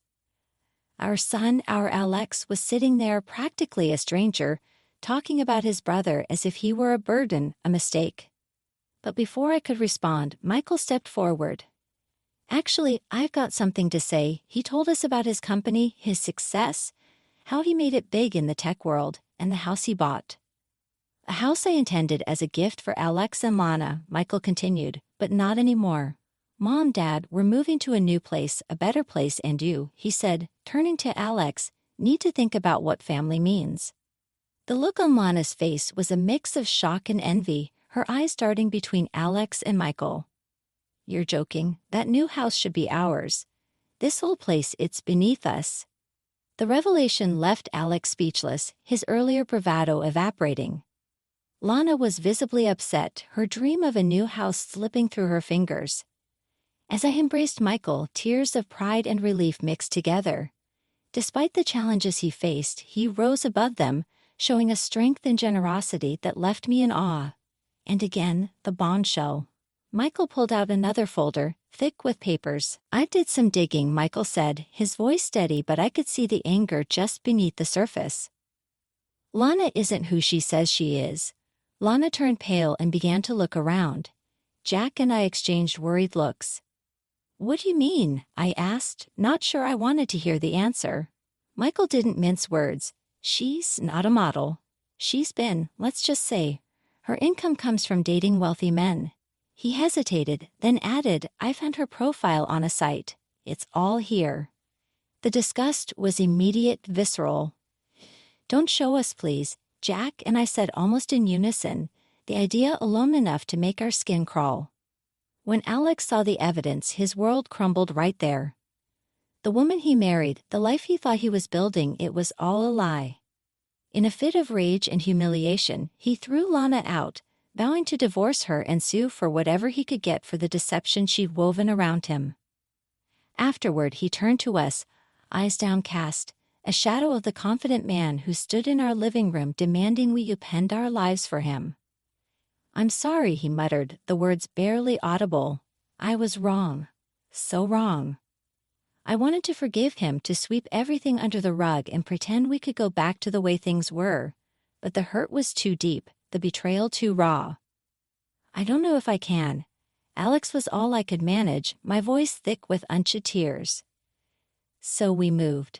Our son, our Alex, was sitting there practically a stranger, talking about his brother as if he were a burden, a mistake. But before I could respond, Michael stepped forward. Actually, I've got something to say. He told us about his company, his success, how he made it big in the tech world, and the house he bought. A house I intended as a gift for Alex and Lana, Michael continued, but not anymore. Mom, Dad, we're moving to a new place, a better place, and you, he said, turning to Alex, need to think about what family means. The look on Lana's face was a mix of shock and envy, her eyes darting between Alex and Michael. You're joking, that new house should be ours. This whole place, it's beneath us. The revelation left Alex speechless, his earlier bravado evaporating. Lana was visibly upset, her dream of a new house slipping through her fingers. As I embraced Michael, tears of pride and relief mixed together. Despite the challenges he faced, he rose above them, showing a strength and generosity that left me in awe. And again, the bombshell. Michael pulled out another folder, thick with papers. I did some digging, Michael said, his voice steady, but I could see the anger just beneath the surface. Lana isn't who she says she is. Lana turned pale and began to look around. Jack and I exchanged worried looks. What do you mean? I asked, not sure I wanted to hear the answer. Michael didn't mince words. She's not a model. She's been, let's just say, her income comes from dating wealthy men. He hesitated, then added, I found her profile on a site. It's all here. The disgust was immediate, visceral. Don't show us, please, Jack and I said almost in unison, the idea alone enough to make our skin crawl. When Alex saw the evidence, his world crumbled right there. The woman he married, the life he thought he was building, it was all a lie. In a fit of rage and humiliation, he threw Lana out, vowing to divorce her and sue for whatever he could get for the deception she'd woven around him. Afterward, he turned to us, eyes downcast, a shadow of the confident man who stood in our living room demanding we upend our lives for him. I'm sorry, he muttered, the words barely audible. I was wrong. So wrong. I wanted to forgive him, to sweep everything under the rug and pretend we could go back to the way things were. But the hurt was too deep, the betrayal too raw. I don't know if I can. Alex was all I could manage, my voice thick with unshed tears. So we moved.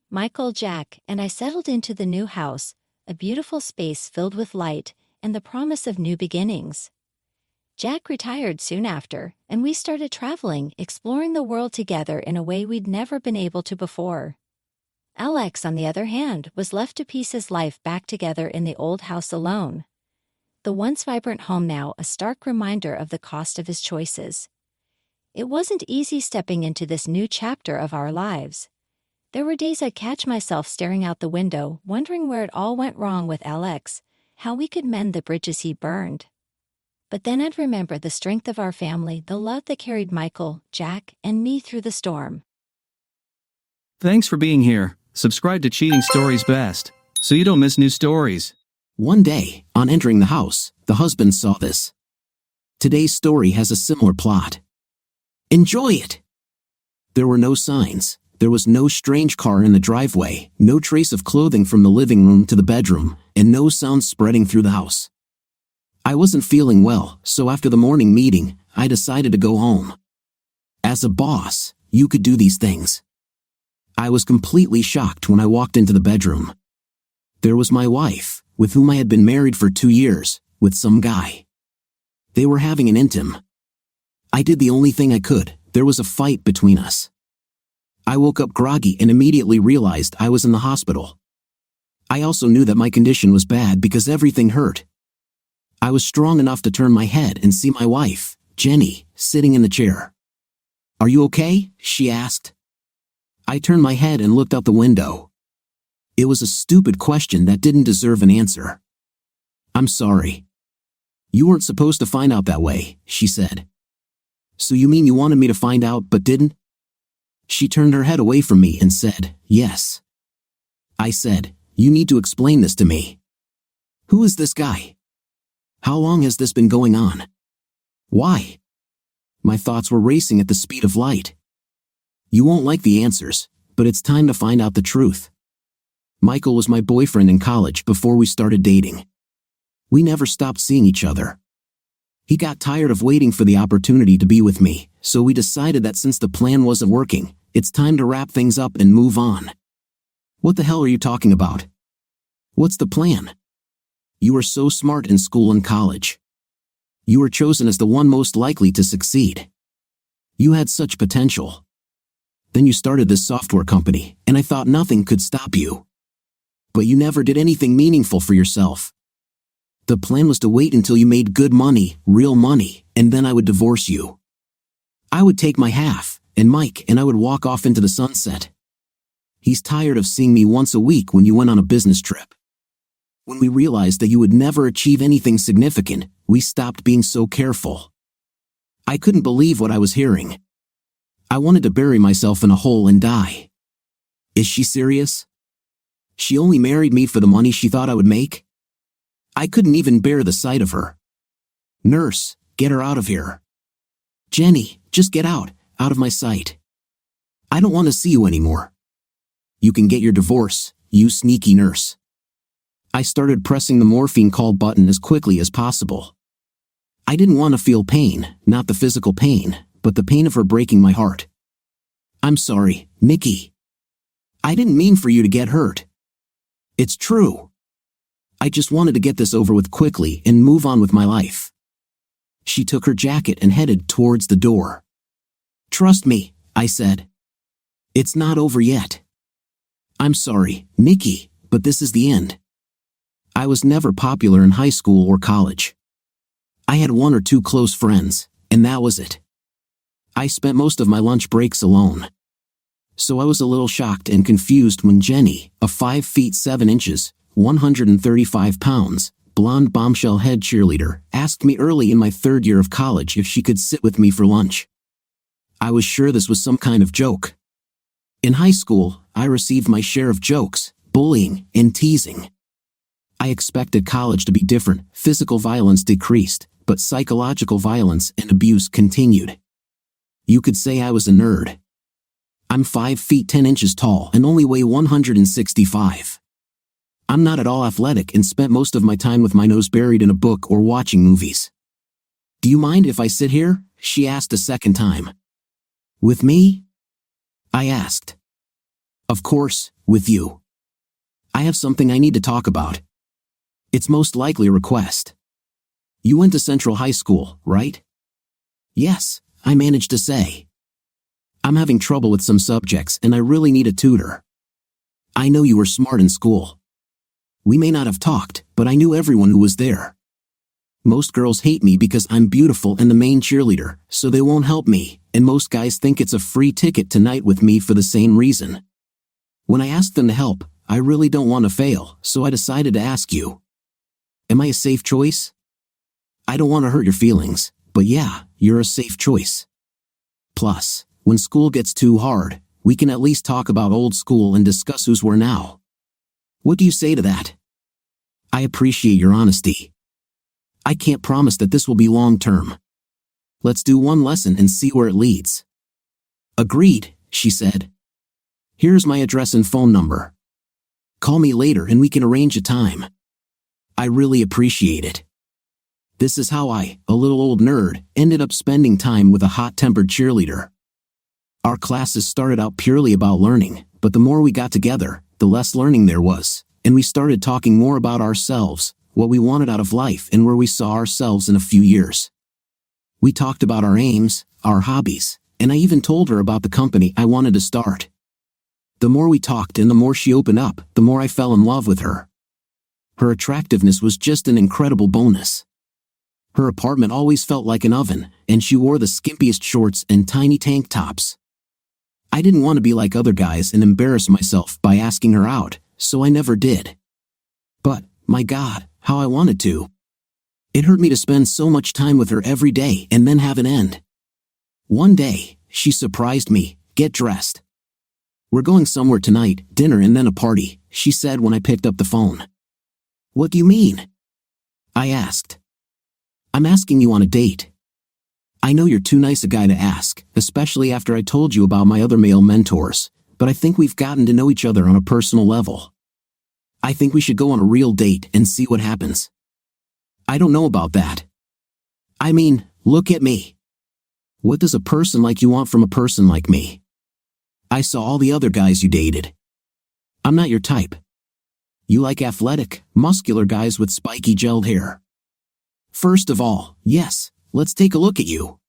Michael, Jack, and I settled into the new house, a beautiful space filled with light and the promise of new beginnings. Jack retired soon after, and we started traveling, exploring the world together in a way we'd never been able to before. Alex, on the other hand, was left to piece his life back together in the old house alone. The once vibrant home now a stark reminder of the cost of his choices. It wasn't easy stepping into this new chapter of our lives. There were days I'd catch myself staring out the window, wondering where it all went wrong with Alex, how we could mend the bridges he burned. But then I'd remember the strength of our family, the love that carried Michael, Jack, and me through the storm. Thanks for being here. Subscribe to Cheating Stories Best, so you don't miss new stories. One day, on entering the house, the husband saw this. Today's story has a similar plot. Enjoy it! There were no signs. There was no strange car in the driveway, no trace of clothing from the living room to the bedroom, and no sound spreading through the house. I wasn't feeling well, so after the morning meeting, I decided to go home. As a boss, you could do these things. I was completely shocked when I walked into the bedroom. There was my wife, with whom I had been married for 2 years, with some guy. They were having an intim. I did the only thing I could. There was a fight between us. I woke up groggy and immediately realized I was in the hospital. I also knew that my condition was bad because everything hurt. I was strong enough to turn my head and see my wife, Jenny, sitting in the chair. "Are you okay?" she asked. I turned my head and looked out the window. It was a stupid question that didn't deserve an answer. "I'm sorry." "You weren't supposed to find out that way," she said. "So you mean you wanted me to find out but didn't?" She turned her head away from me and said, "Yes." I said, "You need to explain this to me. Who is this guy? How long has this been going on? Why?" My thoughts were racing at the speed of light. You won't like the answers, but it's time to find out the truth. Michael was my boyfriend in college before we started dating. We never stopped seeing each other. He got tired of waiting for the opportunity to be with me, so we decided that since the plan wasn't working, it's time to wrap things up and move on. What the hell are you talking about? What's the plan? You were so smart in school and college. You were chosen as the one most likely to succeed. You had such potential. Then you started this software company, and I thought nothing could stop you. But you never did anything meaningful for yourself. The plan was to wait until you made good money, real money, and then I would divorce you. I would take my half, and Mike and I would walk off into the sunset. He's tired of seeing me once a week when you went on a business trip. When we realized that you would never achieve anything significant, we stopped being so careful. I couldn't believe what I was hearing. I wanted to bury myself in a hole and die. Is she serious? She only married me for the money she thought I would make? I couldn't even bear the sight of her. Nurse, get her out of here. Jenny, just get out of my sight. I don't want to see you anymore. You can get your divorce, you sneaky nurse. I started pressing the morphine call button as quickly as possible. I didn't want to feel pain, not the physical pain, but the pain of her breaking my heart. I'm sorry, Nikki. I didn't mean for you to get hurt. It's true. I just wanted to get this over with quickly and move on with my life. She took her jacket and headed towards the door. Trust me, I said. It's not over yet. I'm sorry, Nikki, but this is the end. I was never popular in high school or college. I had one or two close friends, and that was it. I spent most of my lunch breaks alone. So I was a little shocked and confused when Jenny, a 5 feet 7 inches, 135 pounds, blonde bombshell head cheerleader, asked me early in my 3rd year of college if she could sit with me for lunch. I was sure this was some kind of joke. In high school, I received my share of jokes, bullying, and teasing. I expected college to be different. Physical violence decreased, but psychological violence and abuse continued. You could say I was a nerd. I'm 5 feet 10 inches tall and only weigh 165. I'm not at all athletic and spent most of my time with my nose buried in a book or watching movies. Do you mind if I sit here? She asked a second time. With me? I asked. Of course, with you. I have something I need to talk about. It's most likely a request. You went to Central High School, right? Yes, I managed to say. I'm having trouble with some subjects and I really need a tutor. I know you were smart in school. We may not have talked, but I knew everyone who was there. Most girls hate me because I'm beautiful and the main cheerleader, so they won't help me, and most guys think it's a free ticket to night with me for the same reason. When I asked them to help, I really don't want to fail, so I decided to ask you. Am I a safe choice? I don't want to hurt your feelings, but yeah, you're a safe choice. Plus, when school gets too hard, we can at least talk about old school and discuss who's where now. What do you say to that? I appreciate your honesty. I can't promise that this will be long-term. Let's do one lesson and see where it leads. Agreed, she said. Here's my address and phone number. Call me later and we can arrange a time. I really appreciate it. This is how I, a little old nerd, ended up spending time with a hot-tempered cheerleader. Our classes started out purely about learning, but the more we got together, the less learning there was, and we started talking more about ourselves, what we wanted out of life and where we saw ourselves in a few years. We talked about our aims, our hobbies, and I even told her about the company I wanted to start. The more we talked and the more she opened up, the more I fell in love with her. Her attractiveness was just an incredible bonus. Her apartment always felt like an oven, and she wore the skimpiest shorts and tiny tank tops. I didn't want to be like other guys and embarrass myself by asking her out, so I never did. But, my God, how I wanted to. It hurt me to spend so much time with her every day and then have an end. One day, she surprised me. Get dressed. We're going somewhere tonight, dinner and then a party, she said when I picked up the phone. What do you mean? I asked. I'm asking you on a date. I know you're too nice a guy to ask, especially after I told you about my other male mentors, but I think we've gotten to know each other on a personal level. I think we should go on a real date and see what happens. I don't know about that. I mean, look at me. What does a person like you want from a person like me? I saw all the other guys you dated. I'm not your type. You like athletic, muscular guys with spiky gelled hair. First of all, yes, let's take a look at you.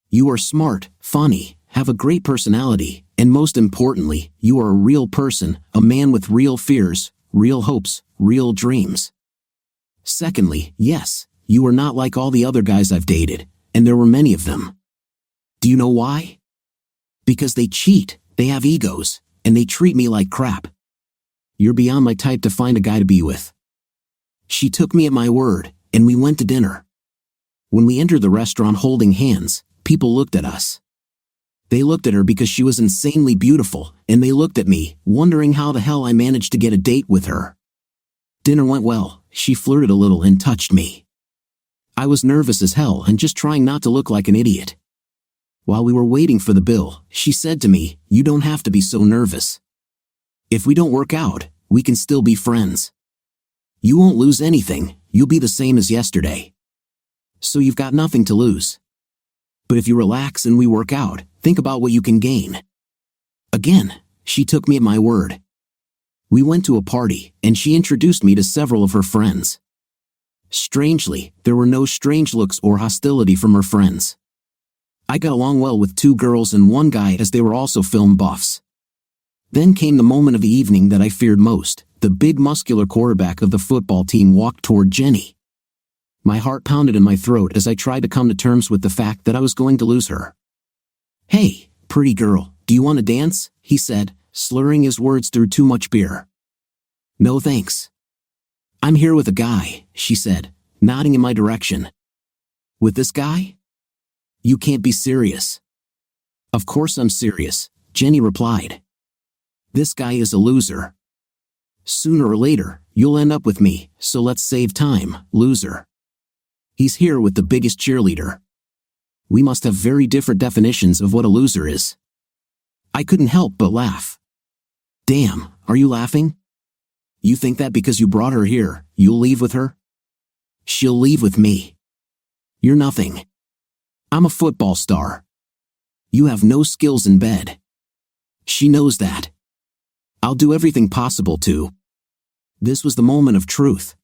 You are smart, funny, have a great personality, and most importantly, you are a real person, a man with real fears, real hopes, real dreams. Secondly, yes, you are not like all the other guys I've dated, and there were many of them. Do you know why? Because they cheat, they have egos, and they treat me like crap. You're beyond my type to find a guy to be with. She took me at my word, and we went to dinner. When we entered the restaurant holding hands, people looked at us. They looked at her because she was insanely beautiful, and they looked at me, wondering how the hell I managed to get a date with her. Dinner went well, she flirted a little and touched me. I was nervous as hell and just trying not to look like an idiot. While we were waiting for the bill, she said to me, "You don't have to be so nervous. If we don't work out, we can still be friends. You won't lose anything, you'll be the same as yesterday. So you've got nothing to lose. But if you relax and we work out, think about what you can gain." Again, she took me at my word. We went to a party, and she introduced me to several of her friends. Strangely, there were no strange looks or hostility from her friends. I got along well with 2 girls and 1 guy as they were also film buffs. Then came the moment of the evening that I feared most. The big muscular quarterback of the football team walked toward Jenny. My heart pounded in my throat as I tried to come to terms with the fact that I was going to lose her. "Hey, pretty girl, do you want to dance?" he said, slurring his words through too much beer. "No thanks. I'm here with a guy," she said, nodding in my direction. "With this guy? You can't be serious." "Of course I'm serious," Jenny replied. "This guy is a loser. Sooner or later, you'll end up with me, so let's save time, loser. He's here with the biggest cheerleader. We must have very different definitions of what a loser is." I couldn't help but laugh. "Damn, are you laughing? You think that because you brought her here, you'll leave with her? She'll leave with me. You're nothing. I'm a football star. You have no skills in bed. She knows that. I'll do everything possible to." This was the moment of truth.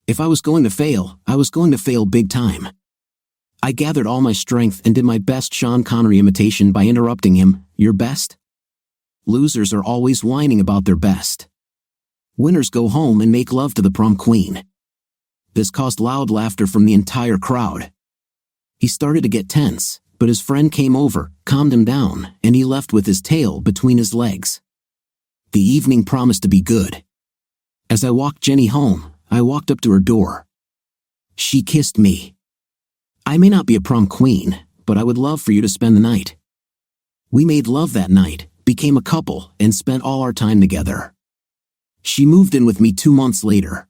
If I was going to fail, I was going to fail big time. I gathered all my strength and did my best Sean Connery imitation by interrupting him. "Your best? Losers are always whining about their best. Winners go home and make love to the prom queen." This caused loud laughter from the entire crowd. He started to get tense, but his friend came over, calmed him down, and he left with his tail between his legs. The evening promised to be good. As I walked Jenny home, I walked up to her door. She kissed me. "I may not be a prom queen, but I would love for you to spend the night." We made love that night, became a couple, and spent all our time together. She moved in with me 2 months later.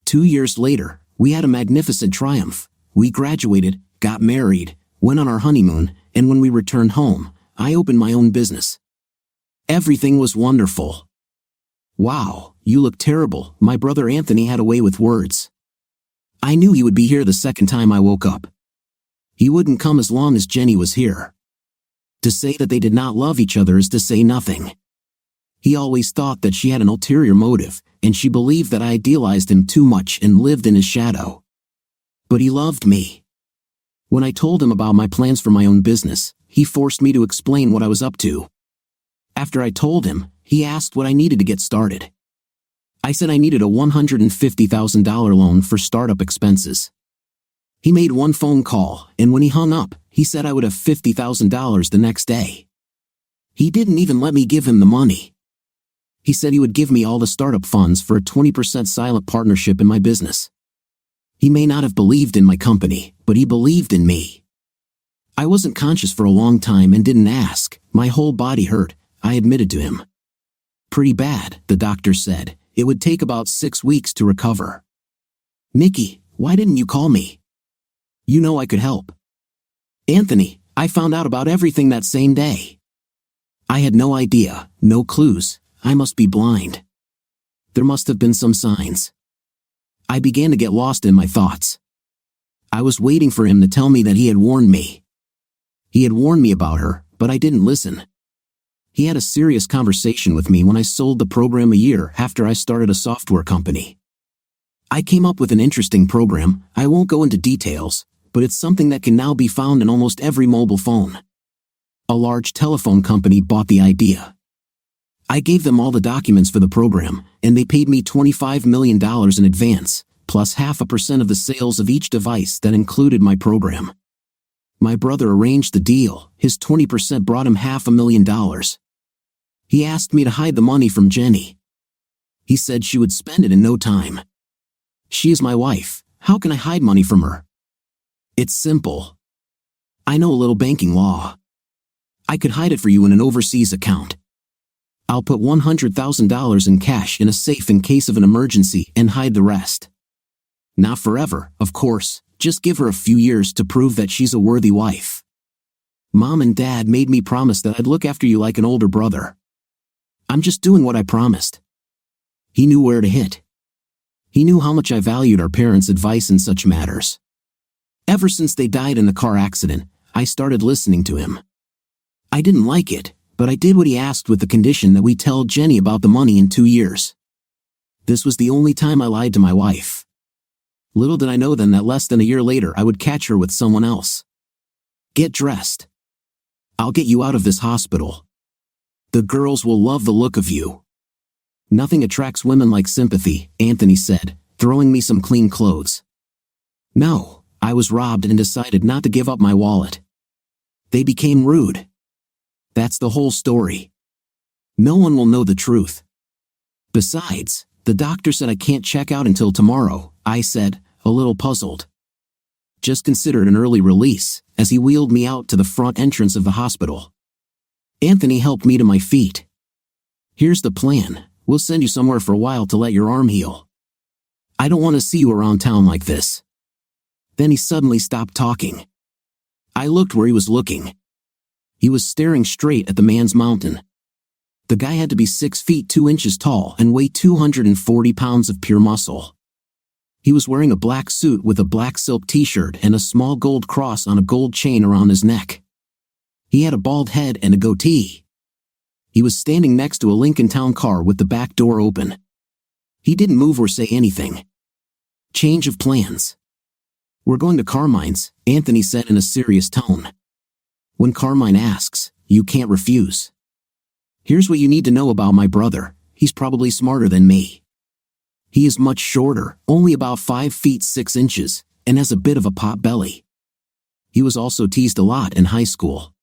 2 years later, we had a magnificent triumph. We graduated, got married, went on our honeymoon, and when we returned home, I opened my own business. Everything was wonderful. "Wow, you look terrible," my brother Anthony had a way with words. I knew he would be here the second time I woke up. He wouldn't come as long as Jenny was here. To say that they did not love each other is to say nothing. He always thought that she had an ulterior motive, and she believed that I idealized him too much and lived in his shadow. But he loved me. When I told him about my plans for my own business, he forced me to explain what I was up to. After I told him, he asked what I needed to get started. I said I needed a $150,000 loan for startup expenses. He made one phone call, and when he hung up, he said I would have $50,000 the next day. He didn't even let me give him the money. He said he would give me all the startup funds for a 20% silent partnership in my business. He may not have believed in my company, but he believed in me. I wasn't conscious for a long time and didn't ask. My whole body hurt, I admitted to him. "Pretty bad," the doctor said. "It would take about 6 weeks to recover." "Mickey, why didn't you call me? You know I could help." Anthony, I found out about everything that same day. I had no idea, no clues. I must be blind. There must have been some signs. I began to get lost in my thoughts. I was waiting for him to tell me that he had warned me. He had warned me about her, but I didn't listen. He had a serious conversation with me when I sold the program a year after I started a software company. I came up with an interesting program. I won't go into details, but it's something that can now be found in almost every mobile phone. A large telephone company bought the idea. I gave them all the documents for the program, and they paid me $25 million in advance, plus 0.5% of the sales of each device that included my program. My brother arranged the deal. His 20% brought him $500,000. He asked me to hide the money from Jenny. He said she would spend it in no time. She is my wife. How can I hide money from her? It's simple. I know a little banking law. I could hide it for you in an overseas account. I'll put $100,000 in cash in a safe in case of an emergency and hide the rest. Not forever, of course, just give her a few years to prove that she's a worthy wife. Mom and Dad made me promise that I'd look after you like an older brother. I'm just doing what I promised. He knew where to hit. He knew how much I valued our parents' advice in such matters. Ever since they died in the car accident, I started listening to him. I didn't like it, but I did what he asked with the condition that we tell Jenny about the money in 2 years. This was the only time I lied to my wife. Little did I know then that less than a year later I would catch her with someone else. Get dressed. I'll get you out of this hospital. The girls will love the look of you. Nothing attracts women like sympathy, Anthony said, throwing me some clean clothes. No, I was robbed and decided not to give up my wallet. They became rude. That's the whole story. No one will know the truth. Besides, the doctor said I can't check out until tomorrow, I said, a little puzzled. Just consider it an early release, as he wheeled me out to the front entrance of the hospital. Anthony helped me to my feet. Here's the plan. We'll send you somewhere for a while to let your arm heal. I don't want to see you around town like this. Then he suddenly stopped talking. I looked where he was looking. He was staring straight at the man's mountain. The guy had to be 6 feet 2 inches tall and weigh 240 pounds of pure muscle. He was wearing a black suit with a black silk t-shirt and a small gold cross on a gold chain around his neck. He had a bald head and a goatee. He was standing next to a Lincoln Town car with the back door open. He didn't move or say anything. Change of plans. We're going to Carmine's, Anthony said in a serious tone. When Carmine asks, you can't refuse. Here's what you need to know about my brother. He's probably smarter than me. He is much shorter, only about 5 feet 6 inches, and has a bit of a pot belly. He was also teased a lot in high school.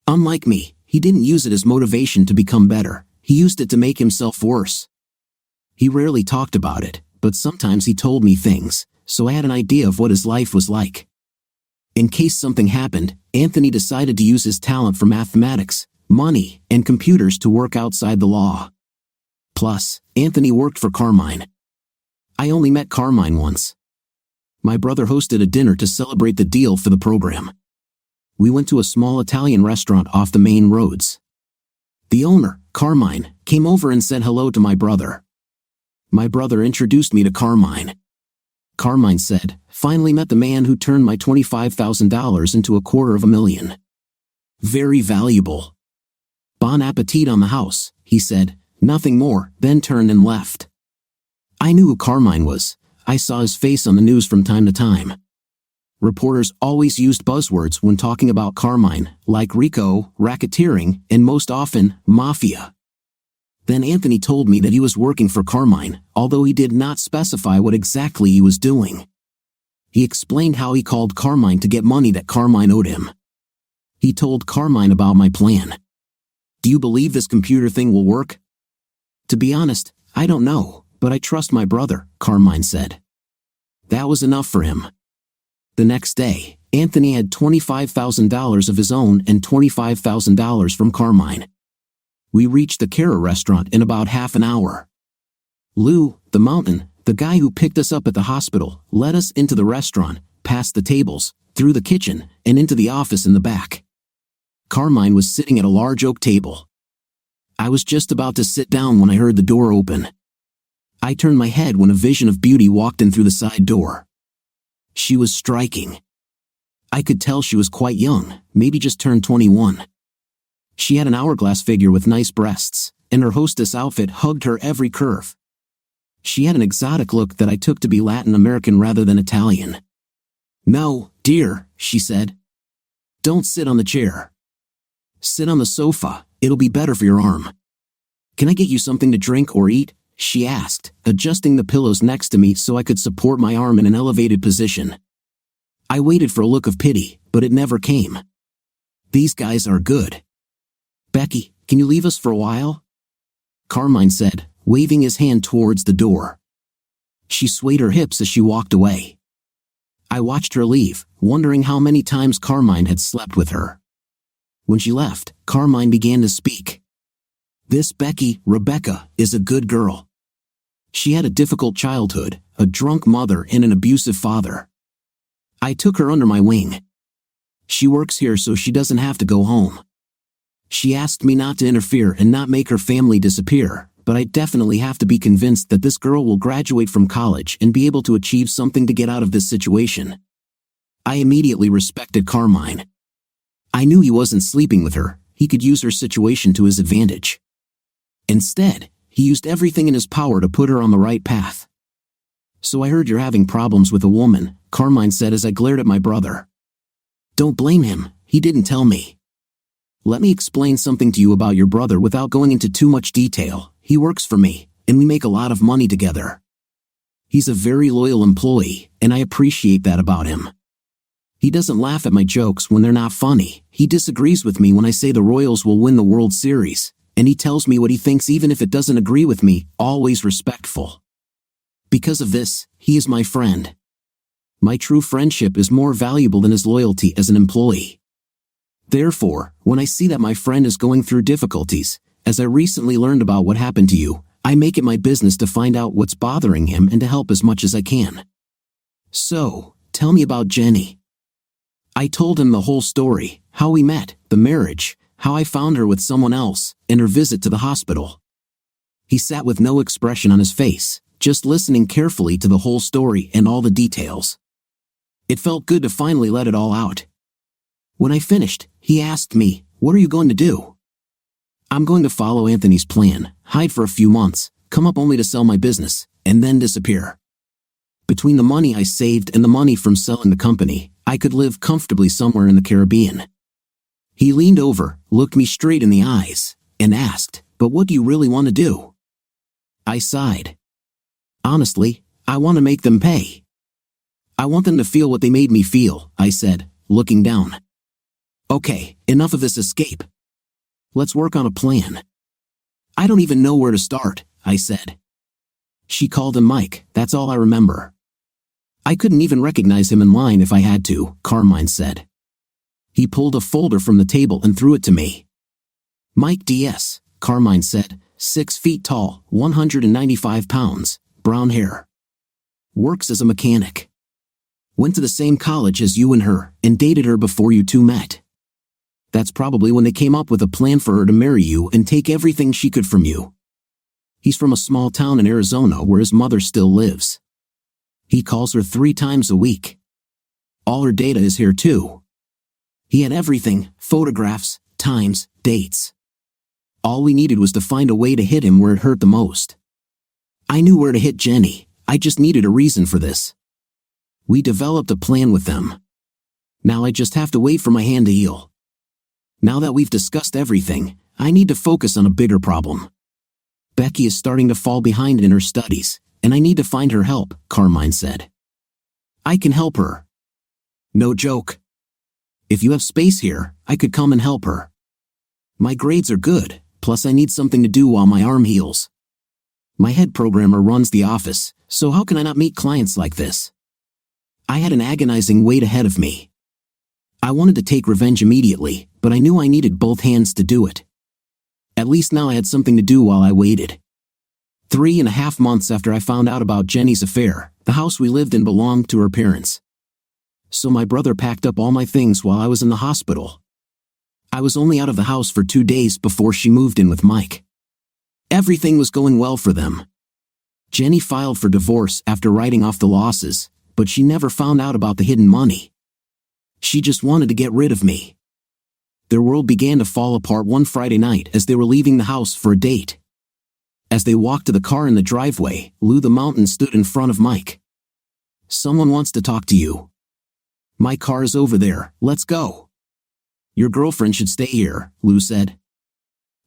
Unlike me, he didn't use it as motivation to become better. He used it to make himself worse. He rarely talked about it, but sometimes he told me things, so I had an idea of what his life was like. In case something happened, Anthony decided to use his talent for mathematics, money, and computers to work outside the law. Plus, Anthony worked for Carmine. I only met Carmine once. My brother hosted a dinner to celebrate the deal for the program. We went to a small Italian restaurant off the main roads. The owner, Carmine, came over and said hello to my brother. My brother introduced me to Carmine. Carmine said, finally met the man who turned my $25,000 into $250,000. Very valuable. Bon appetit on the house, he said, nothing more, then turned and left. I knew who Carmine was. I saw his face on the news from time to time. Reporters always used buzzwords when talking about Carmine, like RICO, racketeering, and most often, mafia. Then Anthony told me that he was working for Carmine, although he did not specify what exactly he was doing. He explained how he called Carmine to get money that Carmine owed him. He told Carmine about my plan. Do you believe this computer thing will work? To be honest, I don't know, but I trust my brother, Carmine said. That was enough for him. The next day, Anthony had $25,000 of his own and $25,000 from Carmine. We reached the Cara restaurant in about half an hour. Lou, the mountain, the guy who picked us up at the hospital, led us into the restaurant, past the tables, through the kitchen, and into the office in the back. Carmine was sitting at a large oak table. I was just about to sit down when I heard the door open. I turned my head when a vision of beauty walked in through the side door. She was striking. I could tell she was quite young, maybe just turned 21. She had an hourglass figure with nice breasts, and her hostess outfit hugged her every curve. She had an exotic look that I took to be Latin American rather than Italian. "No, dear," she said. "Don't sit on the chair. Sit on the sofa, it'll be better for your arm." "Can I get you something to drink or eat?" she asked, adjusting the pillows next to me so I could support my arm in an elevated position. I waited for a look of pity, but it never came. "These guys are good. Becky, can you leave us for a while?" Carmine said, waving his hand towards the door. She swayed her hips as she walked away. I watched her leave, wondering how many times Carmine had slept with her. When she left, Carmine began to speak. "This Becky, Rebecca, is a good girl. She had a difficult childhood, a drunk mother and an abusive father. I took her under my wing. She works here so she doesn't have to go home. She asked me not to interfere and not make her family disappear, but I definitely have to be convinced that this girl will graduate from college and be able to achieve something to get out of this situation." I immediately respected Carmine. I knew he wasn't sleeping with her, he could use her situation to his advantage. Instead, he used everything in his power to put her on the right path. "So I heard you're having problems with a woman," Carmine said as I glared at my brother. "Don't blame him, he didn't tell me. Let me explain something to you about your brother without going into too much detail. He works for me, and we make a lot of money together. He's a very loyal employee, and I appreciate that about him. He doesn't laugh at my jokes when they're not funny, he disagrees with me when I say the Royals will win the World Series, and he tells me what he thinks even if it doesn't agree with me, always respectful. Because of this, he is my friend. My true friendship is more valuable than his loyalty as an employee. Therefore, when I see that my friend is going through difficulties, as I recently learned about what happened to you, I make it my business to find out what's bothering him and to help as much as I can. So, tell me about Jenny." I told him the whole story, how we met, the marriage, how I found her with someone else, and her visit to the hospital. He sat with no expression on his face, just listening carefully to the whole story and all the details. It felt good to finally let it all out. When I finished, he asked me, "What are you going to do?" "I'm going to follow Anthony's plan, hide for a few months, come up only to sell my business, and then disappear. Between the money I saved and the money from selling the company, I could live comfortably somewhere in the Caribbean." He leaned over, looked me straight in the eyes, and asked, "But what do you really want to do?" I sighed. "Honestly, I want to make them pay. I want them to feel what they made me feel," I said, looking down. "Okay, enough of this escape. Let's work on a plan." "I don't even know where to start," I said. "She called him Mike, that's all I remember." "I couldn't even recognize him in line if I had to," Carmine said. He pulled a folder from the table and threw it to me. "Mike D.S., Carmine said, 6 feet tall, 195 pounds, brown hair. Works as a mechanic. Went to the same college as you and her, and dated her before you two met. That's probably when they came up with a plan for her to marry you and take everything she could from you. He's from a small town in Arizona where his mother still lives. He calls her 3 times a week. All her data is here too. He had everything, photographs, times, dates. All we needed was to find a way to hit him where it hurt the most. I knew where to hit Jenny, I just needed a reason for this. We developed a plan with them. Now I just have to wait for my hand to heal. Now that we've discussed everything, I need to focus on a bigger problem. Becky is starting to fall behind in her studies, and I need to find her help," Carmine said. "I can help her. No joke. If you have space here, I could come and help her. My grades are good, plus I need something to do while my arm heals. My head programmer runs the office, so how can I not meet clients like this?" I had an agonizing weight ahead of me. I wanted to take revenge immediately, but I knew I needed both hands to do it. At least now I had something to do while I waited. 3.5 months after I found out about Jenny's affair, the house we lived in belonged to her parents. so my brother packed up all my things while I was in the hospital. I was only out of the house for 2 days before she moved in with Mike. Everything was going well for them. Jenny filed for divorce after writing off the losses, but she never found out about the hidden money. She just wanted to get rid of me. Their world began to fall apart one Friday night as they were leaving the house for a date. As they walked to the car in the driveway, Lou the Mountain stood in front of Mike. "Someone wants to talk to you." "My car is over there, let's go." "Your girlfriend should stay here," Lou said.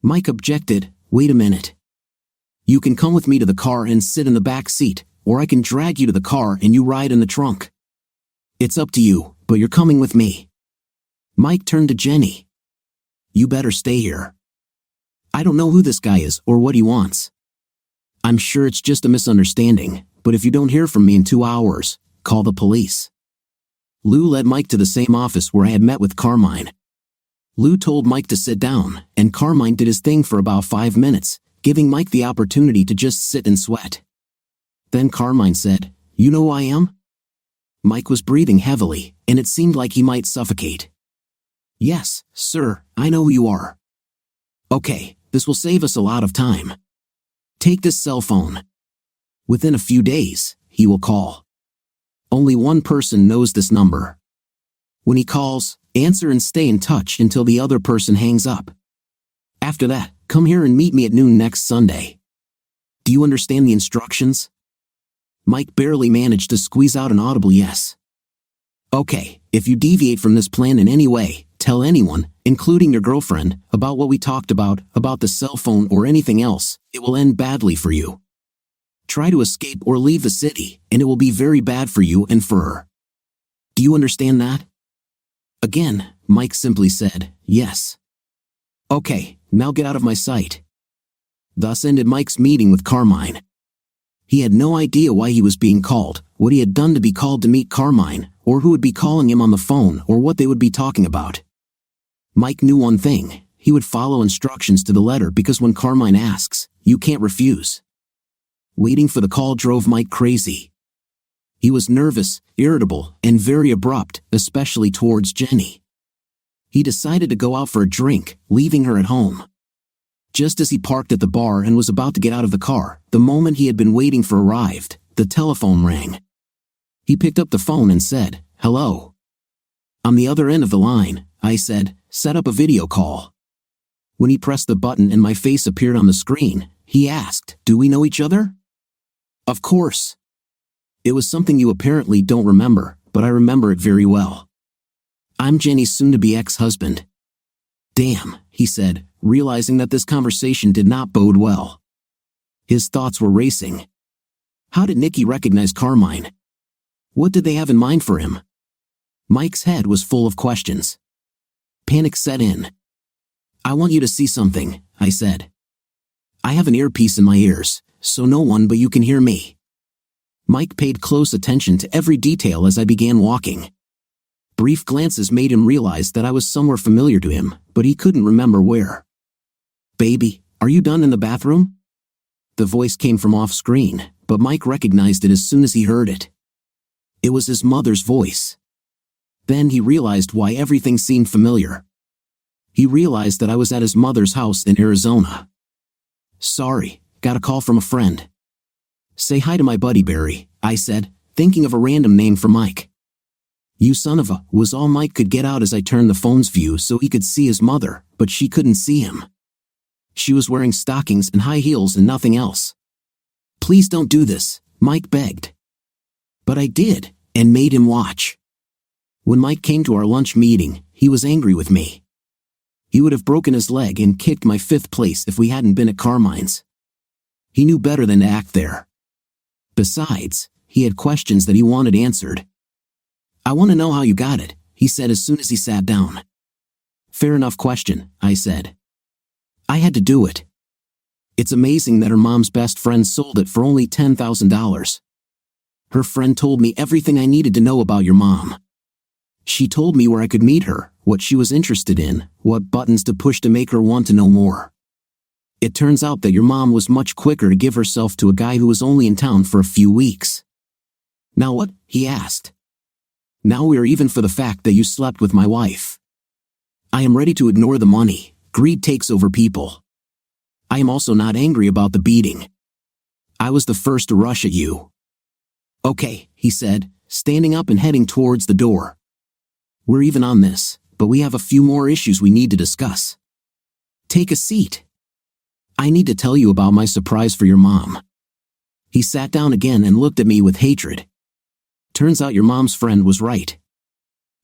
Mike objected. "Wait a minute. You can come with me to the car and sit in the back seat, or I can drag you to the car and you ride in the trunk. It's up to you, but you're coming with me." Mike turned to Jenny. "You better stay here. I don't know who this guy is or what he wants. I'm sure it's just a misunderstanding, but if you don't hear from me in 2 hours, call the police." Lou led Mike to the same office where I had met with Carmine. Lou told Mike to sit down, and Carmine did his thing for about 5 minutes, giving Mike the opportunity to just sit and sweat. Then Carmine said, "You know who I am?" Mike was breathing heavily, and it seemed like he might suffocate. "Yes, sir, I know who you are." "Okay, this will save us a lot of time. Take this cell phone. Within a few days, he will call. Only one person knows this number. When he calls, answer and stay in touch until the other person hangs up. After that, come here and meet me at noon next Sunday. Do you understand the instructions?" Mike barely managed to squeeze out an audible yes. "Okay, if you deviate from this plan in any way, tell anyone, including your girlfriend, about what we talked about the cell phone or anything else, it will end badly for you. Try to escape or leave the city, and it will be very bad for you and for her. Do you understand that?" Again, Mike simply said, "Yes." "Okay, now get out of my sight." Thus ended Mike's meeting with Carmine. He had no idea why he was being called, what he had done to be called to meet Carmine, or who would be calling him on the phone or what they would be talking about. Mike knew one thing: he would follow instructions to the letter because when Carmine asks, you can't refuse. Waiting for the call drove Mike crazy. He was nervous, irritable, and very abrupt, especially towards Jenny. He decided to go out for a drink, leaving her at home. Just as he parked at the bar and was about to get out of the car, the moment he had been waiting for arrived, the telephone rang. He picked up the phone and said, "Hello." "On the other end of the line," I said, "set up a video call." When he pressed the button and my face appeared on the screen, he asked, "Do we know each other?" "Of course." "It was something you apparently don't remember, but I remember it very well. I'm Jenny's soon-to-be ex-husband." "Damn," he said, realizing that this conversation did not bode well. His thoughts were racing. How did Nikki recognize Carmine? What did they have in mind for him? Mike's head was full of questions. Panic set in. "I want you to see something," I said. "I have an earpiece in my ears, so no one but you can hear me." Mike paid close attention to every detail as I began walking. Brief glances made him realize that I was somewhere familiar to him, but he couldn't remember where. "Baby, are you done in the bathroom?" The voice came from off-screen, but Mike recognized it as soon as he heard it. It was his mother's voice. Then he realized why everything seemed familiar. He realized that I was at his mother's house in Arizona. "Sorry, got a call from a friend." "Say hi to my buddy Barry," I said, thinking of a random name for Mike. "You son of a" was all Mike could get out as I turned the phone's view so he could see his mother, but she couldn't see him. She was wearing stockings and high heels and nothing else. "Please don't do this," Mike begged. But I did, and made him watch. When Mike came to our lunch meeting, he was angry with me. He would have broken his leg and kicked my 5th place if we hadn't been at Carmine's. He knew better than to act there. Besides, he had questions that he wanted answered. "I want to know how you got it," he said as soon as he sat down. "Fair enough question," I said. "I had to do it. It's amazing that her mom's best friend sold it for only $10,000. Her friend told me everything I needed to know about your mom. She told me where I could meet her, what she was interested in, what buttons to push to make her want to know more. It turns out that your mom was much quicker to give herself to a guy who was only in town for a few weeks." "Now what?" he asked. Now we are even for the fact that you slept with my wife. I am ready to ignore the money. Greed takes over people. I am also not angry about the beating. I was the first to rush at you. Okay, he said, standing up and heading towards the door. We're even on this, but we have a few more issues we need to discuss. Take a seat. I need to tell you about my surprise for your mom. He sat down again and looked at me with hatred. Turns out your mom's friend was right.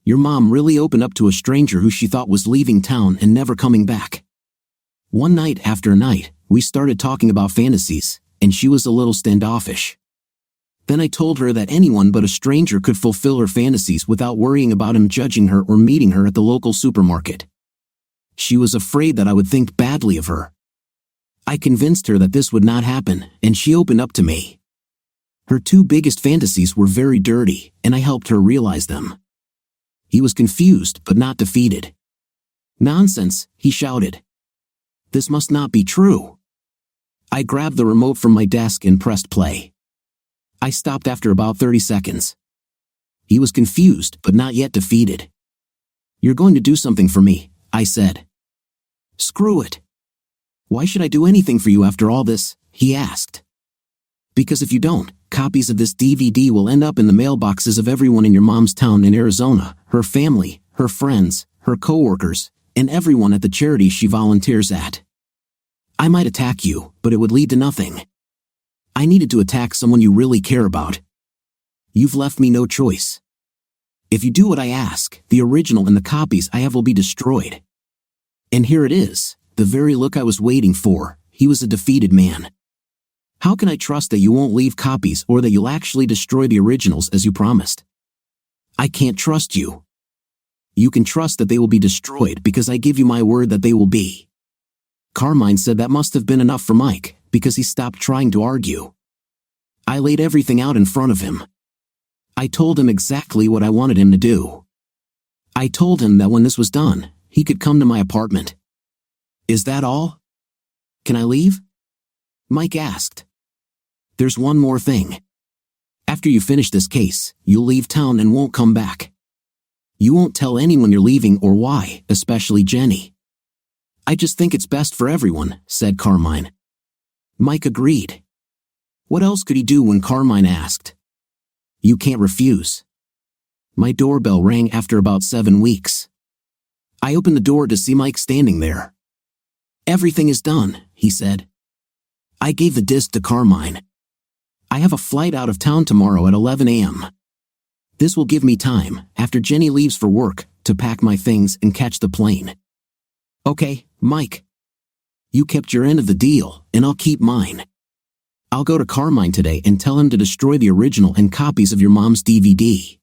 Your mom really opened up to a stranger who she thought was leaving town and never coming back. One night after night, we started talking about fantasies, and she was a little standoffish. Then I told her that anyone but a stranger could fulfill her fantasies without worrying about him judging her or meeting her at the local supermarket. She was afraid that I would think badly of her. I convinced her that this would not happen, and she opened up to me. Her two biggest fantasies were very dirty, and I helped her realize them. He was confused, but not defeated. Nonsense, he shouted. This must not be true. I grabbed the remote from my desk and pressed play. I stopped after about 30 seconds. He was confused, but not yet defeated. You're going to do something for me, I said. Screw it. Why should I do anything for you after all this? He asked. Because if you don't, copies of this DVD will end up in the mailboxes of everyone in your mom's town in Arizona, her family, her friends, her coworkers, and everyone at the charity she volunteers at. I might attack you, but it would lead to nothing. I needed to attack someone you really care about. You've left me no choice. If you do what I ask, the original and the copies I have will be destroyed. And here it is, the very look I was waiting for. He was a defeated man. How can I trust that you won't leave copies or that you'll actually destroy the originals as you promised? I can't trust you. You can trust that they will be destroyed because I give you my word that they will be. Carmine said that must have been enough for Mike, because he stopped trying to argue. I laid everything out in front of him. I told him exactly what I wanted him to do. I told him that when this was done, he could come to my apartment. Is that all? Can I leave? Mike asked. There's one more thing. After you finish this case, you'll leave town and won't come back. You won't tell anyone you're leaving or why, especially Jenny. I just think it's best for everyone, said Carmine. Mike agreed. What else could he do when Carmine asked? You can't refuse. My doorbell rang after about 7 weeks. I opened the door to see Mike standing there. Everything is done, he said. I gave the disc to Carmine. I have a flight out of town tomorrow at 11 a.m. This will give me time, after Jenny leaves for work, to pack my things and catch the plane. Okay, Mike. You kept your end of the deal, and I'll keep mine. I'll go to Carmine today and tell him to destroy the original and copies of your mom's DVD.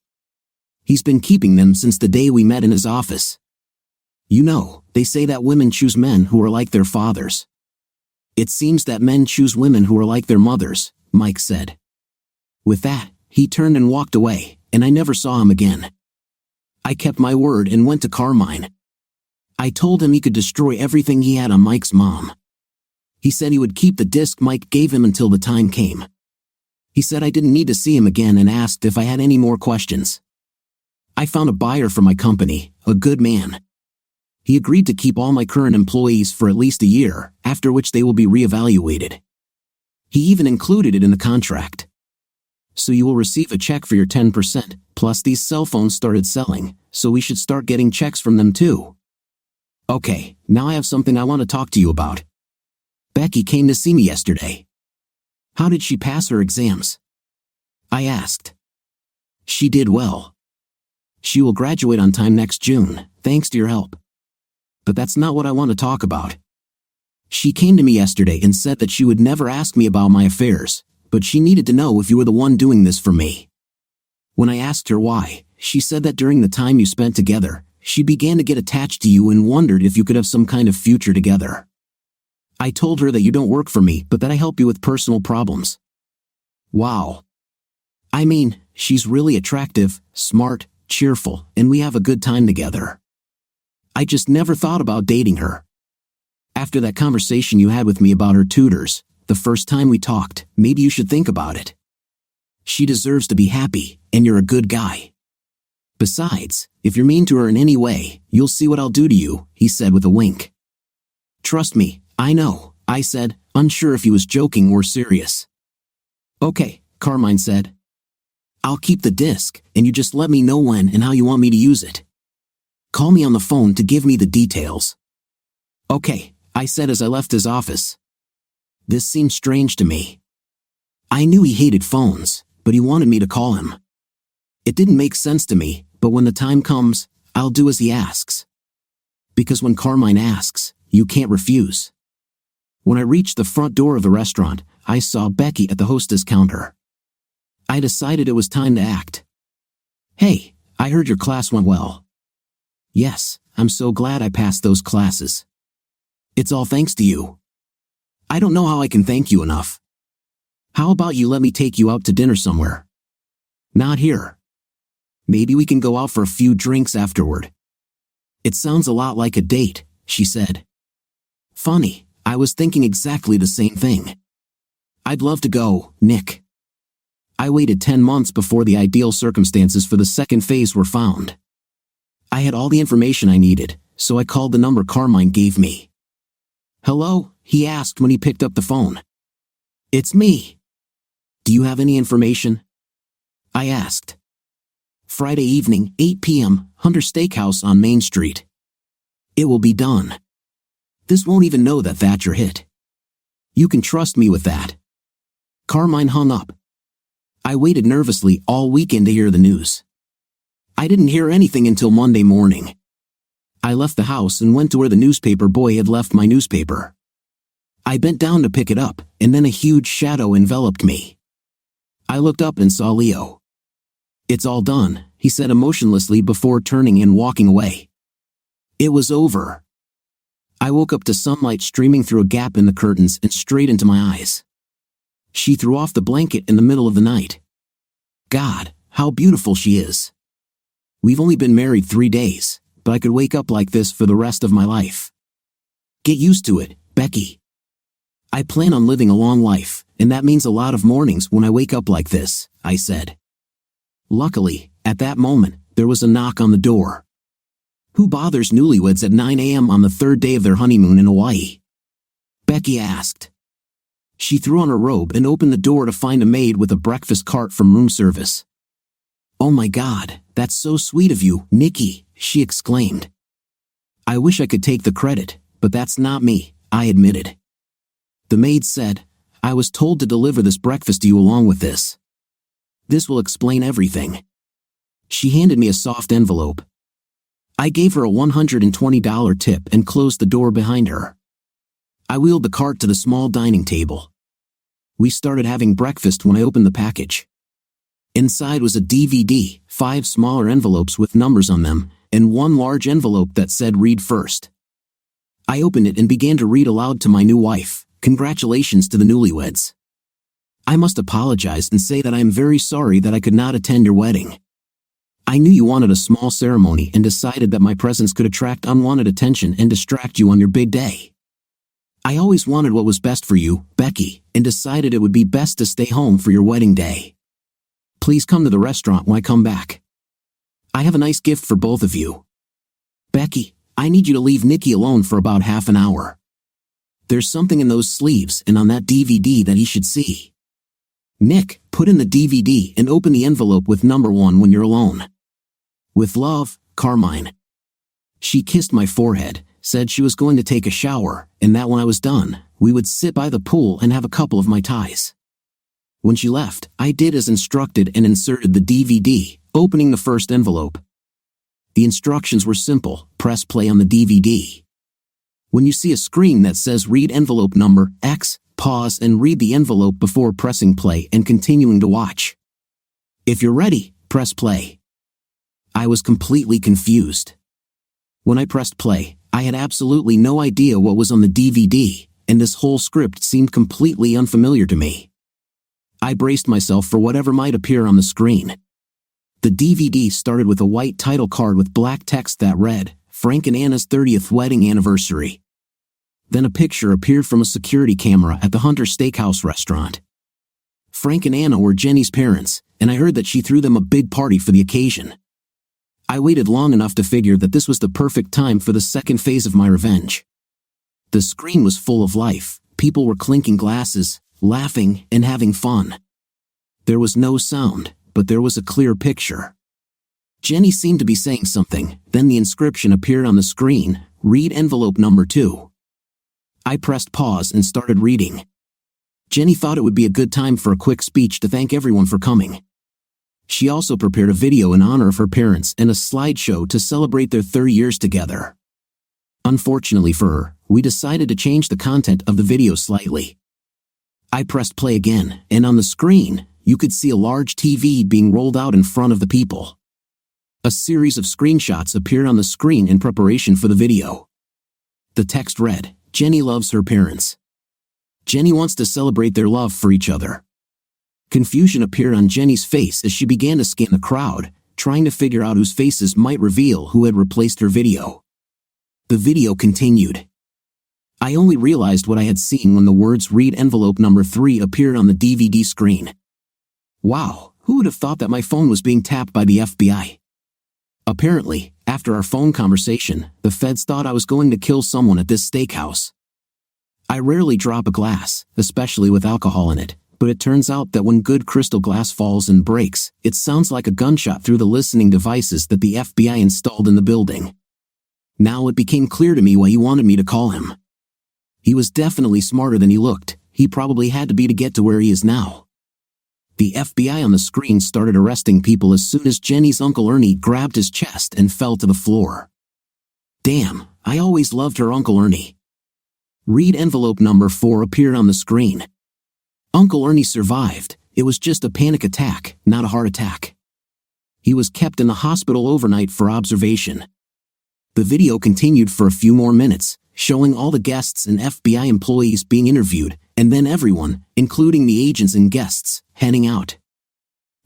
He's been keeping them since the day we met in his office. You know, they say that women choose men who are like their fathers. It seems that men choose women who are like their mothers, Mike said. With that, he turned and walked away, and I never saw him again. I kept my word and went to Carmine. I told him he could destroy everything he had on Mike's mom. He said he would keep the disc Mike gave him until the time came. He said I didn't need to see him again and asked if I had any more questions. I found a buyer for my company, a good man. He agreed to keep all my current employees for at least a year, after which they will be reevaluated. He even included it in the contract. So you will receive a check for your 10%, plus these cell phones started selling, so we should start getting checks from them too. Okay, now I have something I want to talk to you about. Becky came to see me yesterday. How did she pass her exams? I asked. She did well. She will graduate on time next June, thanks to your help. But that's not what I want to talk about. She came to me yesterday and said that she would never ask me about my affairs, but she needed to know if you were the one doing this for me. When I asked her why, she said that during the time you spent together, she began to get attached to you and wondered if you could have some kind of future together. I told her that you don't work for me, but that I help you with personal problems. Wow. I mean, she's really attractive, smart, cheerful, and we have a good time together. I just never thought about dating her. After that conversation you had with me about her tutors, the first time we talked, maybe you should think about it. She deserves to be happy, and you're a good guy. Besides, if you're mean to her in any way, you'll see what I'll do to you, he said with a wink. Trust me, I know, I said, unsure if he was joking or serious. Okay, Carmine said. I'll keep the disc, and you just let me know when and how you want me to use it. Call me on the phone to give me the details. Okay, I said as I left his office. This seemed strange to me. I knew he hated phones, but he wanted me to call him. It didn't make sense to me, but when the time comes, I'll do as he asks. Because when Carmine asks, you can't refuse. When I reached the front door of the restaurant, I saw Becky at the hostess counter. I decided it was time to act. Hey, I heard your class went well. Yes, I'm so glad I passed those classes. It's all thanks to you. I don't know how I can thank you enough. How about you let me take you out to dinner somewhere? Not here. Maybe we can go out for a few drinks afterward. It sounds a lot like a date, she said. Funny, I was thinking exactly the same thing. I'd love to go, Nick. I waited 10 months before the ideal circumstances for the second phase were found. I had all the information I needed, so I called the number Carmine gave me. Hello, he asked when he picked up the phone. It's me. Do you have any information? I asked. Friday evening, 8 p.m., Hunter Steakhouse on Main Street. It will be done. This won't even know that Thatcher hit. You can trust me with that. Carmine hung up. I waited nervously all weekend to hear the news. I didn't hear anything until Monday morning. I left the house and went to where the newspaper boy had left my newspaper. I bent down to pick it up, and then a huge shadow enveloped me. I looked up and saw Leo. It's all done, he said emotionlessly before turning and walking away. It was over. I woke up to sunlight streaming through a gap in the curtains and straight into my eyes. She threw off the blanket in the middle of the night. God, how beautiful she is. We've only been married 3 days, but I could wake up like this for the rest of my life. Get used to it, Becky. I plan on living a long life, and that means a lot of mornings when I wake up like this, I said. Luckily, at that moment, there was a knock on the door. Who bothers newlyweds at 9 a.m. on the third day of their honeymoon in Hawaii? Becky asked. She threw on her robe and opened the door to find a maid with a breakfast cart from room service. Oh my God, that's so sweet of you, Nikki, she exclaimed. I wish I could take the credit, but that's not me, I admitted. The maid said, I was told to deliver this breakfast to you along with this. This will explain everything. She handed me a soft envelope. I gave her a $120 tip and closed the door behind her. I wheeled the cart to the small dining table. We started having breakfast when I opened the package. Inside was a DVD, 5 smaller envelopes with numbers on them, and 1 large envelope that said read first. I opened it and began to read aloud to my new wife, congratulations to the newlyweds. I must apologize and say that I am very sorry that I could not attend your wedding. I knew you wanted a small ceremony and decided that my presence could attract unwanted attention and distract you on your big day. I always wanted what was best for you, Becky, and decided it would be best to stay home for your wedding day. Please come to the restaurant when I come back. I have a nice gift for both of you. Becky, I need you to leave Nikki alone for about half an hour. There's something in those sleeves and on that DVD that he should see. Nick, put in the DVD and open the envelope with number 1 when you're alone. With love, Carmine. She kissed my forehead, said she was going to take a shower, and that when I was done, we would sit by the pool and have a couple of Mai Tais. When she left, I did as instructed and inserted the DVD, opening the first envelope. The instructions were simple: press play on the DVD. When you see a screen that says read envelope number X, pause and read the envelope before pressing play and continuing to watch. If you're ready, press play. I was completely confused. When I pressed play, I had absolutely no idea what was on the DVD, and this whole script seemed completely unfamiliar to me. I braced myself for whatever might appear on the screen. The DVD started with a white title card with black text that read, Frank and Anna's 30th wedding anniversary. Then a picture appeared from a security camera at the Hunter Steakhouse restaurant. Frank and Anna were Jenny's parents, and I heard that she threw them a big party for the occasion. I waited long enough to figure that this was the perfect time for the second phase of my revenge. The screen was full of life. People were clinking glasses, laughing, and having fun. There was no sound, but there was a clear picture. Jenny seemed to be saying something, then the inscription appeared on the screen, "Read envelope number 2." I pressed pause and started reading. Jenny thought it would be a good time for a quick speech to thank everyone for coming. She also prepared a video in honor of her parents and a slideshow to celebrate their 30 years together. Unfortunately for her, we decided to change the content of the video slightly. I pressed play again, and on the screen, you could see a large TV being rolled out in front of the people. A series of screenshots appeared on the screen in preparation for the video. The text read, "Jenny loves her parents. Jenny wants to celebrate their love for each other." Confusion appeared on Jenny's face as she began to scan the crowd, trying to figure out whose faces might reveal who had replaced her video. The video continued. I only realized what I had seen when the words "Read envelope number 3" appeared on the DVD screen. Wow, who would have thought that my phone was being tapped by the FBI? Apparently, after our phone conversation, the feds thought I was going to kill someone at this steakhouse. I rarely drop a glass, especially with alcohol in it, but it turns out that when good crystal glass falls and breaks, it sounds like a gunshot through the listening devices that the FBI installed in the building. Now it became clear to me why he wanted me to call him. He was definitely smarter than he looked. He probably had to be to get to where he is now. The FBI on the screen started arresting people as soon as Jenny's Uncle Ernie grabbed his chest and fell to the floor. Damn, I always loved her Uncle Ernie. Read envelope number 4 appeared on the screen. Uncle Ernie survived. It was just a panic attack, not a heart attack. He was kept in the hospital overnight for observation. The video continued for a few more minutes, showing all the guests and FBI employees being interviewed, and then everyone, including the agents and guests, heading out.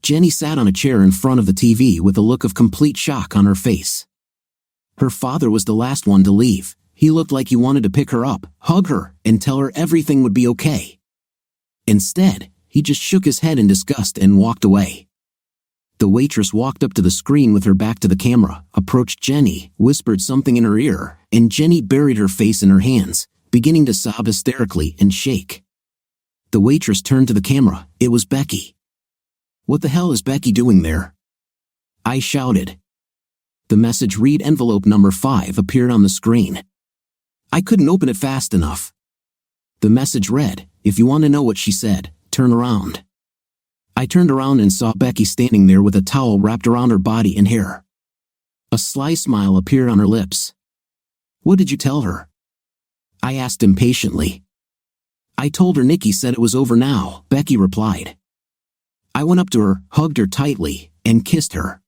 Jenny sat on a chair in front of the TV with a look of complete shock on her face. Her father was the last one to leave. He looked like he wanted to pick her up, hug her, and tell her everything would be okay. Instead, he just shook his head in disgust and walked away. The waitress walked up to the screen with her back to the camera, approached Jenny, whispered something in her ear, and Jenny buried her face in her hands, beginning to sob hysterically and shake. The waitress turned to the camera. It was Becky. "What the hell is Becky doing there?" I shouted. The message "Read envelope number 5" appeared on the screen. I couldn't open it fast enough. The message read, "If you want to know what she said, turn around." I turned around and saw Becky standing there with a towel wrapped around her body and hair. A sly smile appeared on her lips. "What did you tell her?" I asked impatiently. "I told her Nikki said it was over now," Becky replied. I went up to her, hugged her tightly, and kissed her.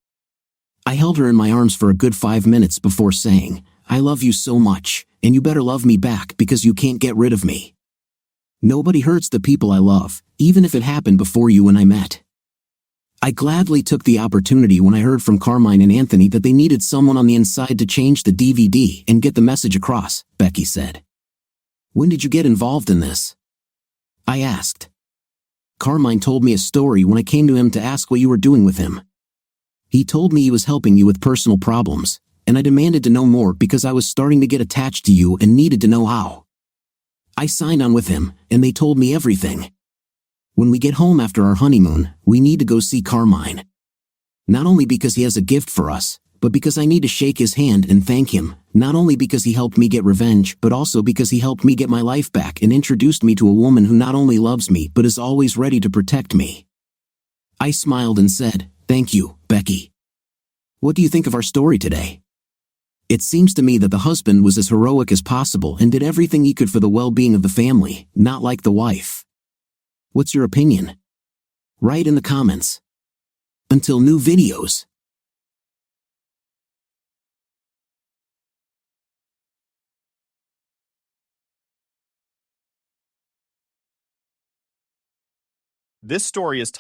I held her in my arms for a good 5 minutes before saying, "I love you so much, and you better love me back because you can't get rid of me. Nobody hurts the people I love, even if it happened before you and I met." I gladly took the opportunity when I heard from Carmine and Anthony that they needed someone on the inside to change the DVD and get the message across, Becky said. "When did you get involved in this?" I asked. "Carmine told me a story when I came to him to ask what you were doing with him. He told me he was helping you with personal problems, and I demanded to know more because I was starting to get attached to you and needed to know how. I signed on with him, and they told me everything. When we get home after our honeymoon, we need to go see Carmine. Not only because he has a gift for us, but because I need to shake his hand and thank him, not only because he helped me get revenge, but also because he helped me get my life back and introduced me to a woman who not only loves me but is always ready to protect me." I smiled and said, "Thank you, Becky. What do you think of our story today? It seems to me that the husband was as heroic as possible and did everything he could for the well-being of the family, not like the wife. What's your opinion? Write in the comments. Until new videos. This story is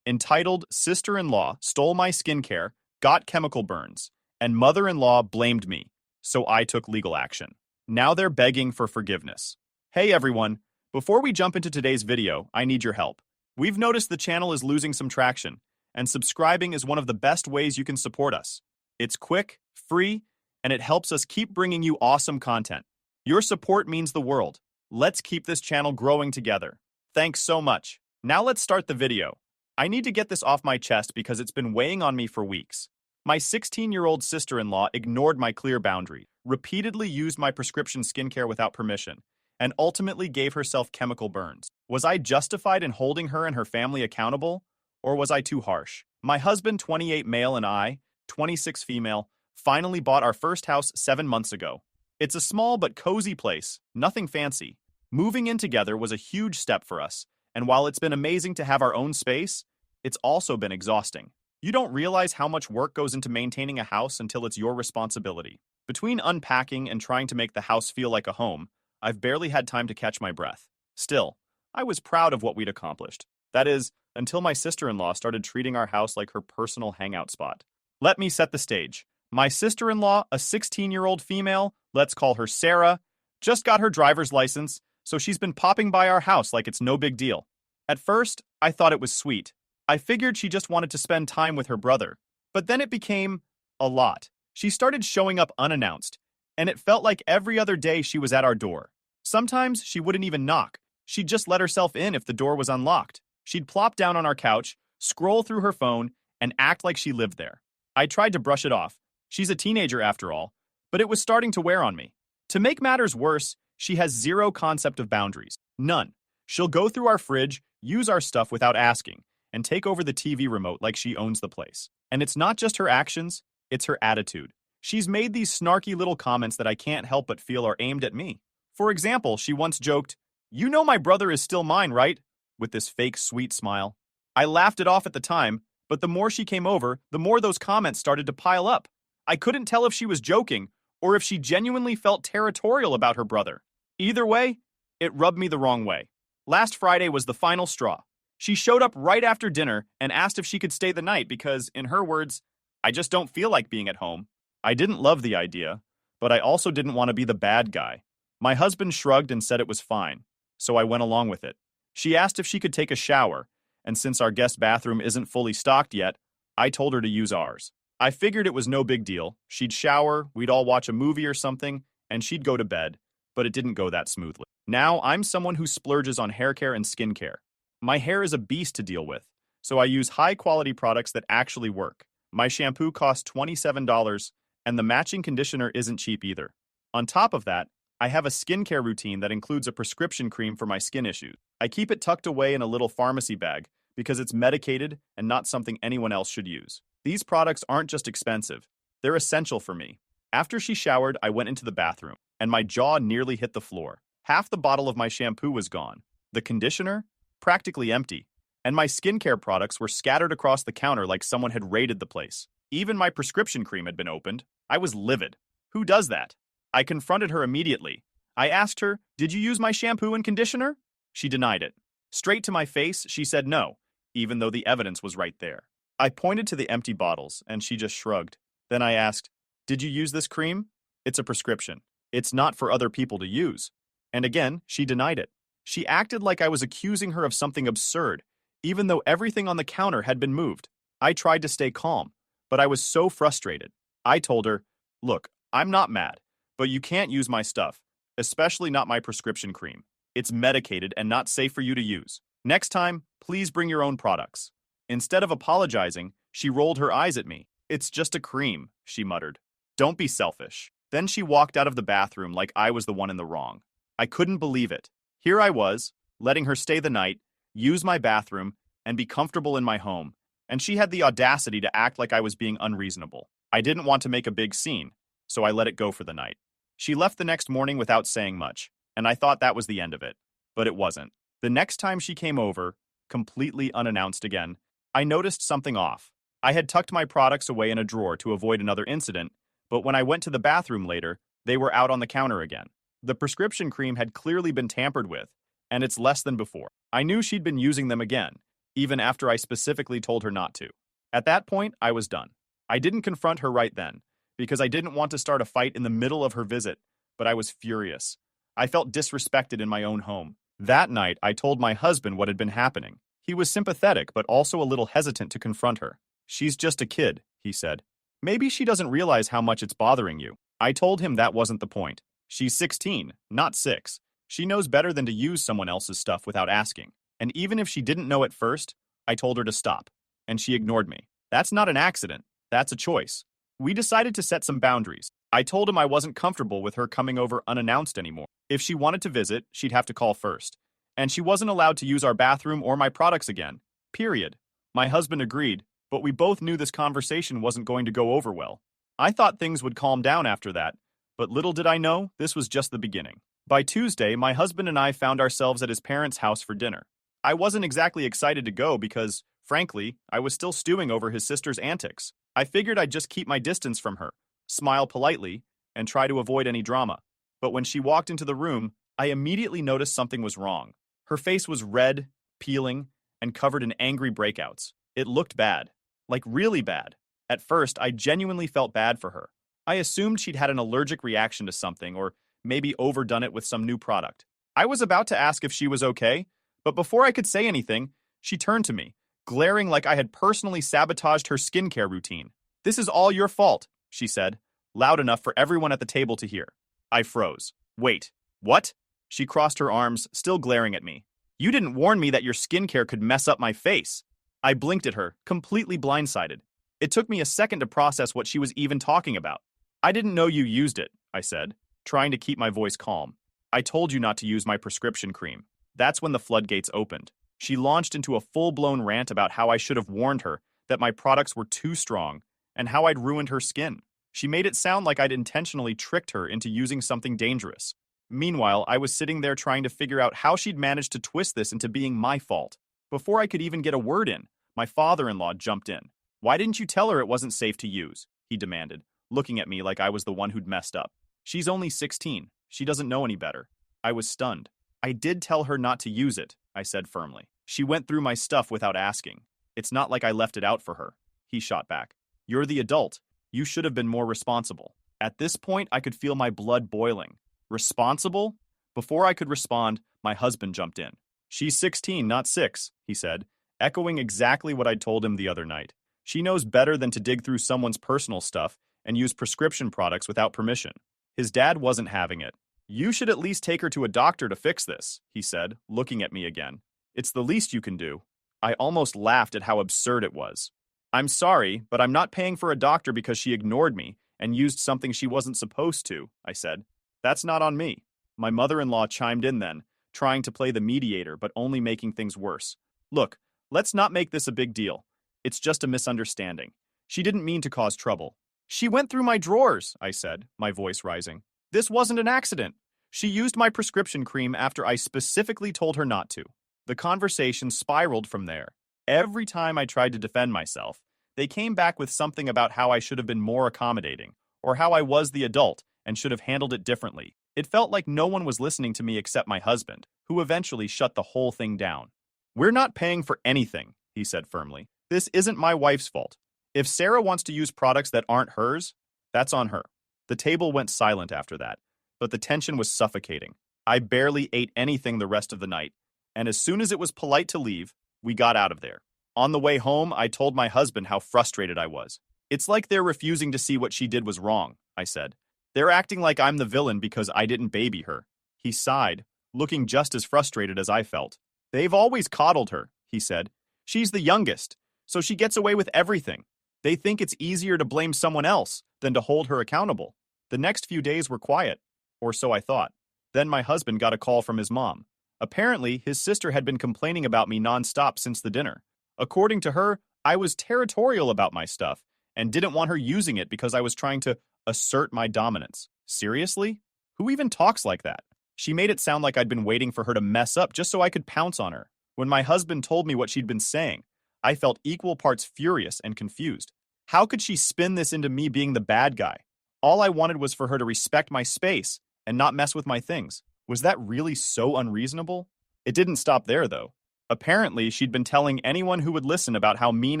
entitled Sister-in-Law Stole My Skincare, Got Chemical Burns, and Mother-in-Law Blamed Me, so I took legal action. Now they're begging for forgiveness. Hey everyone, before we jump into today's video, I need your help. We've noticed the channel is losing some traction, and subscribing is one of the best ways you can support us. It's quick, free, and it helps us keep bringing you awesome content. Your support means the world. Let's keep this channel growing together. Thanks so much. Now let's start the video. I need to get this off my chest because it's been weighing on me for weeks. My 16-year-old sister-in-law ignored my clear boundary, repeatedly used my prescription skincare without permission, and ultimately gave herself chemical burns. Was I justified in holding her and her family accountable, or was I too harsh? My husband, 28 male, and I, 26 female, finally bought our first house 7 months ago. It's a small but cozy place, nothing fancy. Moving in together was a huge step for us, and while it's been amazing to have our own space, it's also been exhausting. You don't realize how much work goes into maintaining a house until it's your responsibility. Between unpacking and trying to make the house feel like a home, I've barely had time to catch my breath. Still, I was proud of what we'd accomplished. That is, until my sister-in-law started treating our house like her personal hangout spot. Let me set the stage. My sister-in-law, a 16-year-old female, let's call her Sarah, just got her driver's license, so she's been popping by our house like it's no big deal. At first, I thought it was sweet. I figured she just wanted to spend time with her brother. But then it became a lot. She started showing up unannounced, and it felt like every other day she was at our door. Sometimes she wouldn't even knock. She'd just let herself in if the door was unlocked. She'd plop down on our couch, scroll through her phone, and act like she lived there. I tried to brush it off. She's a teenager after all, but it was starting to wear on me. To make matters worse, she has zero concept of boundaries. None. She'll go through our fridge, use our stuff without asking, and take over the TV remote like she owns the place. And it's not just her actions, it's her attitude. She's made these snarky little comments that I can't help but feel are aimed at me. For example, she once joked, "You know my brother is still mine, right?" with this fake sweet smile. I laughed it off at the time, but the more she came over, the more those comments started to pile up. I couldn't tell if she was joking or if she genuinely felt territorial about her brother. Either way, it rubbed me the wrong way. Last Friday was the final straw. She showed up right after dinner and asked if she could stay the night because, in her words, "I just don't feel like being at home." I didn't love the idea, but I also didn't want to be the bad guy. My husband shrugged and said it was fine, so I went along with it. She asked if she could take a shower, and since our guest bathroom isn't fully stocked yet, I told her to use ours. I figured it was no big deal. She'd shower, we'd all watch a movie or something, and she'd go to bed, but it didn't go that smoothly. Now, I'm someone who splurges on hair care and skincare. My hair is a beast to deal with, so I use high-quality products that actually work. My shampoo costs $27, and the matching conditioner isn't cheap either. On top of that, I have a skincare routine that includes a prescription cream for my skin issues. I keep it tucked away in a little pharmacy bag because it's medicated and not something anyone else should use. These products aren't just expensive, they're essential for me. After she showered, I went into the bathroom, and my jaw nearly hit the floor. Half the bottle of my shampoo was gone. The conditioner? Practically empty. And my skincare products were scattered across the counter like someone had raided the place. Even my prescription cream had been opened. I was livid. Who does that? I confronted her immediately. I asked her, "Did you use my shampoo and conditioner?" She denied it. Straight to my face, she said no, even though the evidence was right there. I pointed to the empty bottles, and she just shrugged. Then I asked, "Did you use this cream?" "It's a prescription. It's not for other people to use." And again, she denied it. She acted like I was accusing her of something absurd, even though everything on the counter had been moved. I tried to stay calm, but I was so frustrated. I told her, "Look, I'm not mad, but you can't use my stuff, especially not my prescription cream. It's medicated and not safe for you to use. Next time, please bring your own products." Instead of apologizing, she rolled her eyes at me. "It's just a cream," she muttered. "Don't be selfish." Then she walked out of the bathroom like I was the one in the wrong. I couldn't believe it. Here I was, letting her stay the night, use my bathroom, and be comfortable in my home, and she had the audacity to act like I was being unreasonable. I didn't want to make a big scene, so I let it go for the night. She left the next morning without saying much, and I thought that was the end of it. But it wasn't. The next time she came over, completely unannounced again, I noticed something off. I had tucked my products away in a drawer to avoid another incident, but when I went to the bathroom later, they were out on the counter again. The prescription cream had clearly been tampered with, and it's less than before. I knew she'd been using them again, even after I specifically told her not to. At that point, I was done. I didn't confront her right then, because I didn't want to start a fight in the middle of her visit, but I was furious. I felt disrespected in my own home. That night, I told my husband what had been happening. He was sympathetic, but also a little hesitant to confront her. "She's just a kid," he said. Maybe she doesn't realize how much it's bothering you. I told him that wasn't the point. She's 16, not 6. She knows better than to use someone else's stuff without asking. And even if she didn't know at first, I told her to stop. And she ignored me. That's not an accident. That's a choice. We decided to set some boundaries. I told him I wasn't comfortable with her coming over unannounced anymore. If she wanted to visit, she'd have to call first. And she wasn't allowed to use our bathroom or my products again. Period. My husband agreed, but we both knew this conversation wasn't going to go over well. I thought things would calm down after that, but little did I know, this was just the beginning. By Tuesday, my husband and I found ourselves at his parents' house for dinner. I wasn't exactly excited to go because, frankly, I was still stewing over his sister's antics. I figured I'd just keep my distance from her, smile politely, and try to avoid any drama. But when she walked into the room, I immediately noticed something was wrong. Her face was red, peeling, and covered in angry breakouts. It looked bad. Like really bad. At first, I genuinely felt bad for her. I assumed she'd had an allergic reaction to something or maybe overdone it with some new product. I was about to ask if she was okay, but before I could say anything, she turned to me, glaring like I had personally sabotaged her skincare routine. "This is all your fault," she said, loud enough for everyone at the table to hear. I froze. "Wait, what?" She crossed her arms, still glaring at me. "You didn't warn me that your skincare could mess up my face." I blinked at her, completely blindsided. It took me a second to process what she was even talking about. "I didn't know you used it," I said, trying to keep my voice calm. "I told you not to use my prescription cream." That's when the floodgates opened. She launched into a full-blown rant about how I should have warned her that my products were too strong and how I'd ruined her skin. She made it sound like I'd intentionally tricked her into using something dangerous. Meanwhile, I was sitting there trying to figure out how she'd managed to twist this into being my fault. Before I could even get a word in, my father-in-law jumped in. "Why didn't you tell her it wasn't safe to use?" he demanded, looking at me like I was the one who'd messed up. "She's only 16. She doesn't know any better." I was stunned. "I did tell her not to use it," I said firmly. "She went through my stuff without asking. It's not like I left it out for her." He shot back. "You're the adult. You should have been more responsible." At this point, I could feel my blood boiling. Responsible? Before I could respond, my husband jumped in. "She's 16, not 6, he said, echoing exactly what I'd told him the other night. "She knows better than to dig through someone's personal stuff and use prescription products without permission." His dad wasn't having it. "You should at least take her to a doctor to fix this," he said, looking at me again. "It's the least you can do." I almost laughed at how absurd it was. "I'm sorry, but I'm not paying for a doctor because she ignored me and used something she wasn't supposed to," I said. "That's not on me." My mother-in-law chimed in then, trying to play the mediator but only making things worse. "Look, let's not make this a big deal. It's just a misunderstanding. She didn't mean to cause trouble." "She went through my drawers," I said, my voice rising. "This wasn't an accident. She used my prescription cream after I specifically told her not to." The conversation spiraled from there. Every time I tried to defend myself, they came back with something about how I should have been more accommodating, or how I was the adult and should have handled it differently. It felt like no one was listening to me except my husband, who eventually shut the whole thing down. "We're not paying for anything," he said firmly. "This isn't my wife's fault. If Sarah wants to use products that aren't hers, that's on her." The table went silent after that, but the tension was suffocating. I barely ate anything the rest of the night, and as soon as it was polite to leave, we got out of there. On the way home, I told my husband how frustrated I was. "It's like they're refusing to see what she did was wrong," I said. "They're acting like I'm the villain because I didn't baby her." He sighed, looking just as frustrated as I felt. "They've always coddled her," he said. "She's the youngest, so she gets away with everything. They think it's easier to blame someone else than to hold her accountable." The next few days were quiet, or so I thought. Then my husband got a call from his mom. Apparently, his sister had been complaining about me nonstop since the dinner. According to her, I was territorial about my stuff and didn't want her using it because I was trying to assert my dominance. Seriously? Who even talks like that? She made it sound like I'd been waiting for her to mess up just so I could pounce on her. When my husband told me what she'd been saying, I felt equal parts furious and confused. How could she spin this into me being the bad guy? All I wanted was for her to respect my space and not mess with my things. Was that really so unreasonable? It didn't stop there, though. Apparently, she'd been telling anyone who would listen about how mean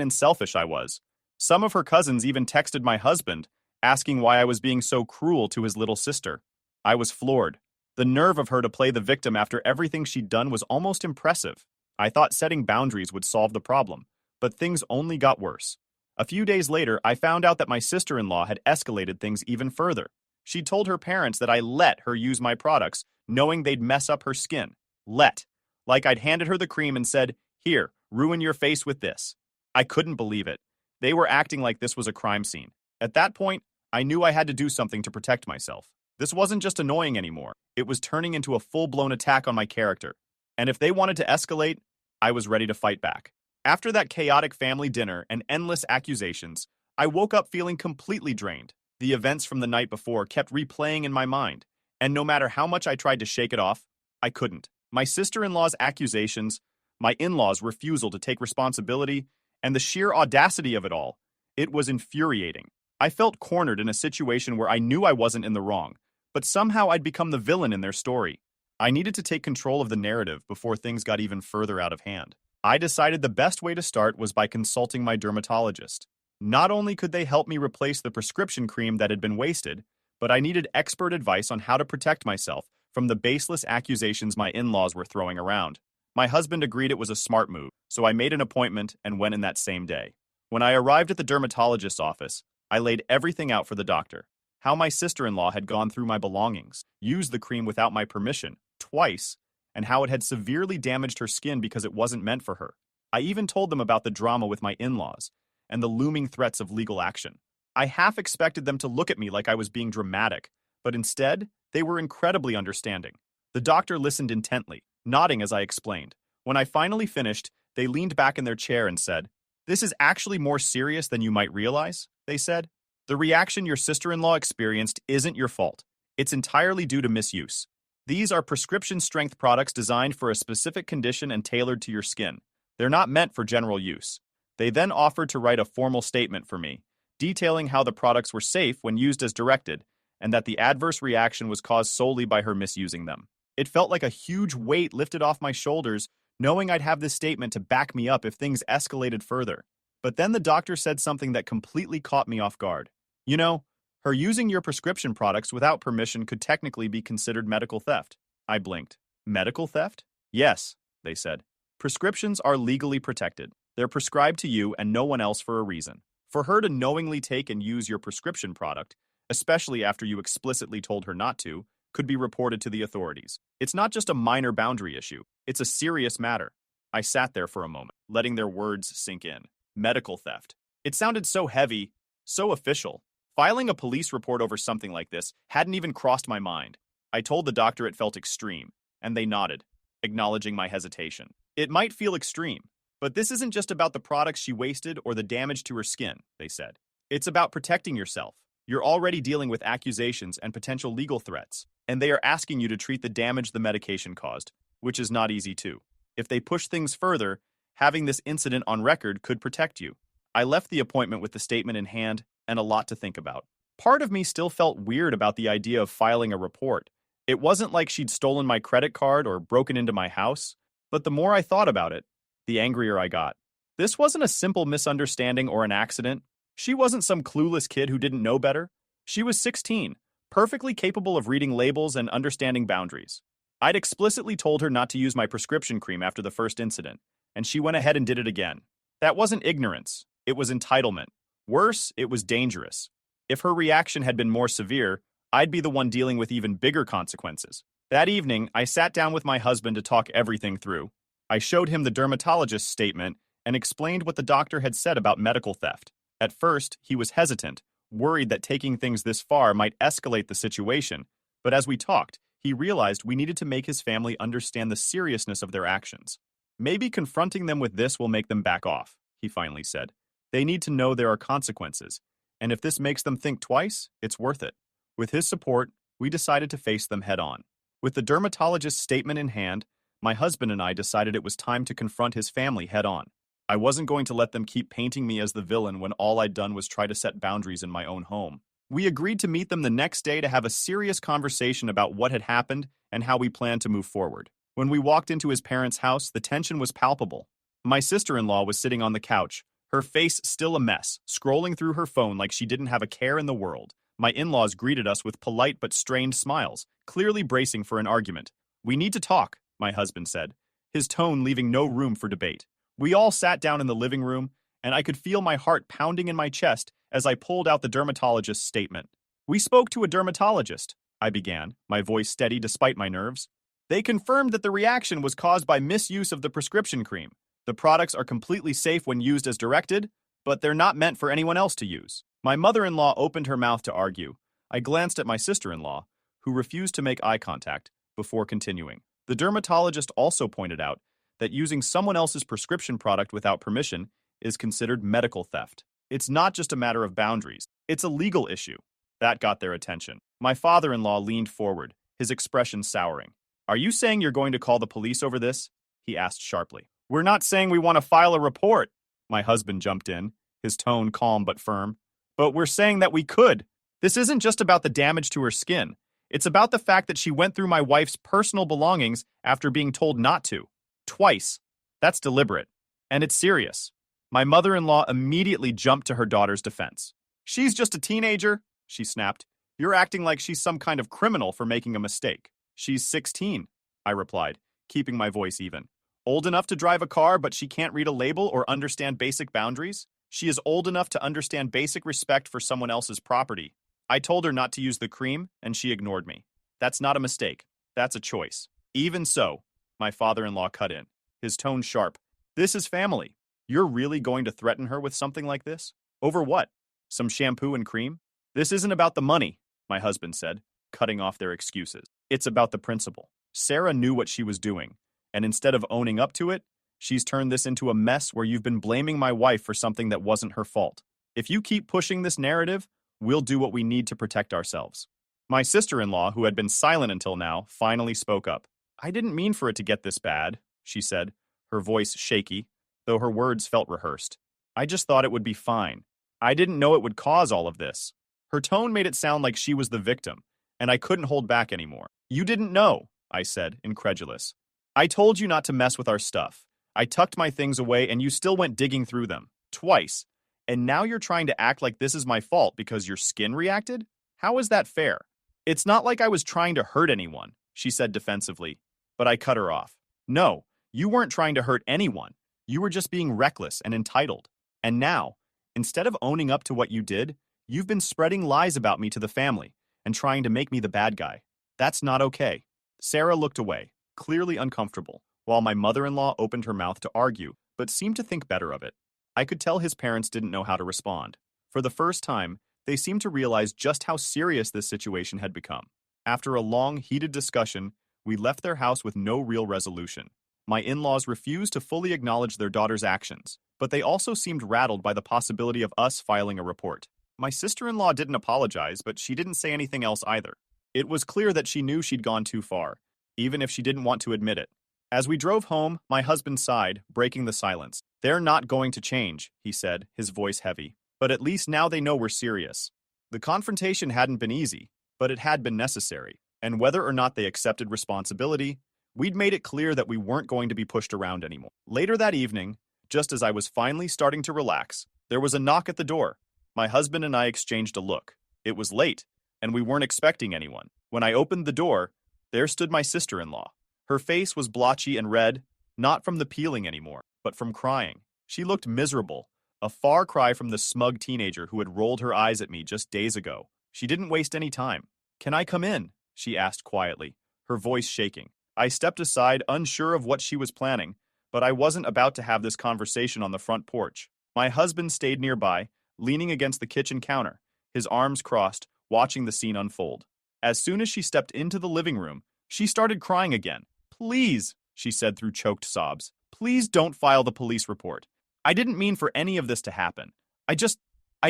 and selfish I was. Some of her cousins even texted my husband, asking why I was being so cruel to his little sister. I was floored. The nerve of her to play the victim after everything she'd done was almost impressive. I thought setting boundaries would solve the problem, but things only got worse. A few days later, I found out that my sister-in-law had escalated things even further. She told her parents that I let her use my products, knowing they'd mess up her skin. Let. Like I'd handed her the cream and said, "Here, ruin your face with this." I couldn't believe it. They were acting like this was a crime scene. At that point, I knew I had to do something to protect myself. This wasn't just annoying anymore. It was turning into a full-blown attack on my character. And if they wanted to escalate, I was ready to fight back. After that chaotic family dinner and endless accusations, I woke up feeling completely drained. The events from the night before kept replaying in my mind, and no matter how much I tried to shake it off, I couldn't. My sister-in-law's accusations, my in-laws' refusal to take responsibility, and the sheer audacity of it all, it was infuriating. I felt cornered in a situation where I knew I wasn't in the wrong, but somehow I'd become the villain in their story. I needed to take control of the narrative before things got even further out of hand. I decided the best way to start was by consulting my dermatologist. Not only could they help me replace the prescription cream that had been wasted, but I needed expert advice on how to protect myself from the baseless accusations my in-laws were throwing around. My husband agreed it was a smart move, so I made an appointment and went in that same day. When I arrived at the dermatologist's office, I laid everything out for the doctor. How my sister-in-law had gone through my belongings, used the cream without my permission, twice, and how it had severely damaged her skin because it wasn't meant for her. I even told them about the drama with my in-laws and the looming threats of legal action. I half expected them to look at me like I was being dramatic, but instead, they were incredibly understanding. The doctor listened intently, nodding as I explained. When I finally finished, they leaned back in their chair and said, "This is actually more serious than you might realize," they said. "The reaction your sister-in-law experienced isn't your fault. It's entirely due to misuse. These are prescription-strength products designed for a specific condition and tailored to your skin. They're not meant for general use." They then offered to write a formal statement for me, detailing how the products were safe when used as directed, and that the adverse reaction was caused solely by her misusing them. It felt like a huge weight lifted off my shoulders, knowing I'd have this statement to back me up if things escalated further. But then the doctor said something that completely caught me off guard. "You know, her using your prescription products without permission could technically be considered medical theft." I blinked. "Medical theft?" "Yes," they said. "Prescriptions are legally protected. They're prescribed to you and no one else for a reason. For her to knowingly take and use your prescription product, especially after you explicitly told her not to, could be reported to the authorities. It's not just a minor boundary issue. It's a serious matter." I sat there for a moment, letting their words sink in. Medical theft. It sounded so heavy, so official. Filing a police report over something like this hadn't even crossed my mind. I told the doctor it felt extreme, and they nodded, acknowledging my hesitation. "It might feel extreme, but this isn't just about the products she wasted or the damage to her skin," they said. "It's about protecting yourself. You're already dealing with accusations and potential legal threats, and they are asking you to treat the damage the medication caused, which is not easy too. If they push things further, having this incident on record could protect you." I left the appointment with the statement in hand and a lot to think about. Part of me still felt weird about the idea of filing a report. It wasn't like she'd stolen my credit card or broken into my house, but the more I thought about it, the angrier I got. This wasn't a simple misunderstanding or an accident. She wasn't some clueless kid who didn't know better. She was 16, perfectly capable of reading labels and understanding boundaries. I'd explicitly told her not to use my prescription cream after the first incident, and she went ahead and did it again. That wasn't ignorance. It was entitlement. Worse, it was dangerous. If her reaction had been more severe, I'd be the one dealing with even bigger consequences. That evening, I sat down with my husband to talk everything through. I showed him the dermatologist's statement and explained what the doctor had said about medical theft. At first, he was hesitant, worried that taking things this far might escalate the situation, but as we talked, he realized we needed to make his family understand the seriousness of their actions. "Maybe confronting them with this will make them back off," he finally said. "They need to know there are consequences, and if this makes them think twice, it's worth it." With his support, we decided to face them head on. With the dermatologist's statement in hand, my husband and I decided it was time to confront his family head on. I wasn't going to let them keep painting me as the villain when all I'd done was try to set boundaries in my own home. We agreed to meet them the next day to have a serious conversation about what had happened and how we planned to move forward. When we walked into his parents' house, the tension was palpable. My sister-in-law was sitting on the couch, her face still a mess, scrolling through her phone like she didn't have a care in the world. My in-laws greeted us with polite but strained smiles, clearly bracing for an argument. "We need to talk," my husband said, his tone leaving no room for debate. We all sat down in the living room, and I could feel my heart pounding in my chest as I pulled out the dermatologist's statement. "We spoke to a dermatologist," I began, my voice steady despite my nerves. "They confirmed that the reaction was caused by misuse of the prescription cream. The products are completely safe when used as directed, but they're not meant for anyone else to use." My mother-in-law opened her mouth to argue. I glanced at my sister-in-law, who refused to make eye contact, before continuing. The dermatologist also pointed out that using someone else's prescription product without permission is considered medical theft. It's not just a matter of boundaries, it's a legal issue. That got their attention. My father-in-law leaned forward, his expression souring. "Are you saying you're going to call the police over this?" he asked sharply. "We're not saying we want to file a report," my husband jumped in, his tone calm but firm. "But we're saying that we could. This isn't just about the damage to her skin. It's about the fact that she went through my wife's personal belongings after being told not to. Twice. That's deliberate. And it's serious." My mother-in-law immediately jumped to her daughter's defense. "She's just a teenager," she snapped. "You're acting like she's some kind of criminal for making a mistake." "She's 16, I replied, keeping my voice even. "Old enough to drive a car, but she can't read a label or understand basic boundaries? She is old enough to understand basic respect for someone else's property. I told her not to use the cream, and she ignored me. That's not a mistake. That's a choice." "Even so," my father-in-law cut in, his tone sharp. "This is family. You're really going to threaten her with something like this? Over what? Some shampoo and cream?" "This isn't about the money," my husband said, cutting off their excuses. "It's about the principle. Sarah knew what she was doing, and instead of owning up to it, she's turned this into a mess where you've been blaming my wife for something that wasn't her fault. If you keep pushing this narrative, we'll do what we need to protect ourselves." My sister-in-law, who had been silent until now, finally spoke up. "I didn't mean for it to get this bad," she said, her voice shaky, though her words felt rehearsed. "I just thought it would be fine. I didn't know it would cause all of this." Her tone made it sound like she was the victim, and I couldn't hold back anymore. "You didn't know," I said, incredulous. "I told you not to mess with our stuff. I tucked my things away and you still went digging through them. Twice. And now you're trying to act like this is my fault because your skin reacted? How is that fair?" "It's not like I was trying to hurt anyone," she said defensively, but I cut her off. "No, you weren't trying to hurt anyone. You were just being reckless and entitled. And now, instead of owning up to what you did, you've been spreading lies about me to the family and trying to make me the bad guy. That's not okay." Sarah looked away, clearly uncomfortable, while my mother-in-law opened her mouth to argue, but seemed to think better of it. I could tell his parents didn't know how to respond. For the first time, they seemed to realize just how serious this situation had become. After a long, heated discussion, we left their house with no real resolution. My in-laws refused to fully acknowledge their daughter's actions, but they also seemed rattled by the possibility of us filing a report. My sister-in-law didn't apologize, but she didn't say anything else either. It was clear that she knew she'd gone too far, even if she didn't want to admit it. As we drove home, my husband sighed, breaking the silence. "They're not going to change," he said, his voice heavy. "But at least now they know we're serious." The confrontation hadn't been easy, but it had been necessary. And whether or not they accepted responsibility, we'd made it clear that we weren't going to be pushed around anymore. Later that evening, just as I was finally starting to relax, there was a knock at the door. My husband and I exchanged a look. It was late, and we weren't expecting anyone. When I opened the door, there stood my sister-in-law. Her face was blotchy and red, not from the peeling anymore, but from crying. She looked miserable, a far cry from the smug teenager who had rolled her eyes at me just days ago. She didn't waste any time. "Can I come in?" she asked quietly, her voice shaking. I stepped aside, unsure of what she was planning, but I wasn't about to have this conversation on the front porch. My husband stayed nearby, leaning against the kitchen counter, his arms crossed, watching the scene unfold. As soon as she stepped into the living room, she started crying again. "Please," she said through choked sobs, "please don't file the police report. I didn't mean for any of this to happen. I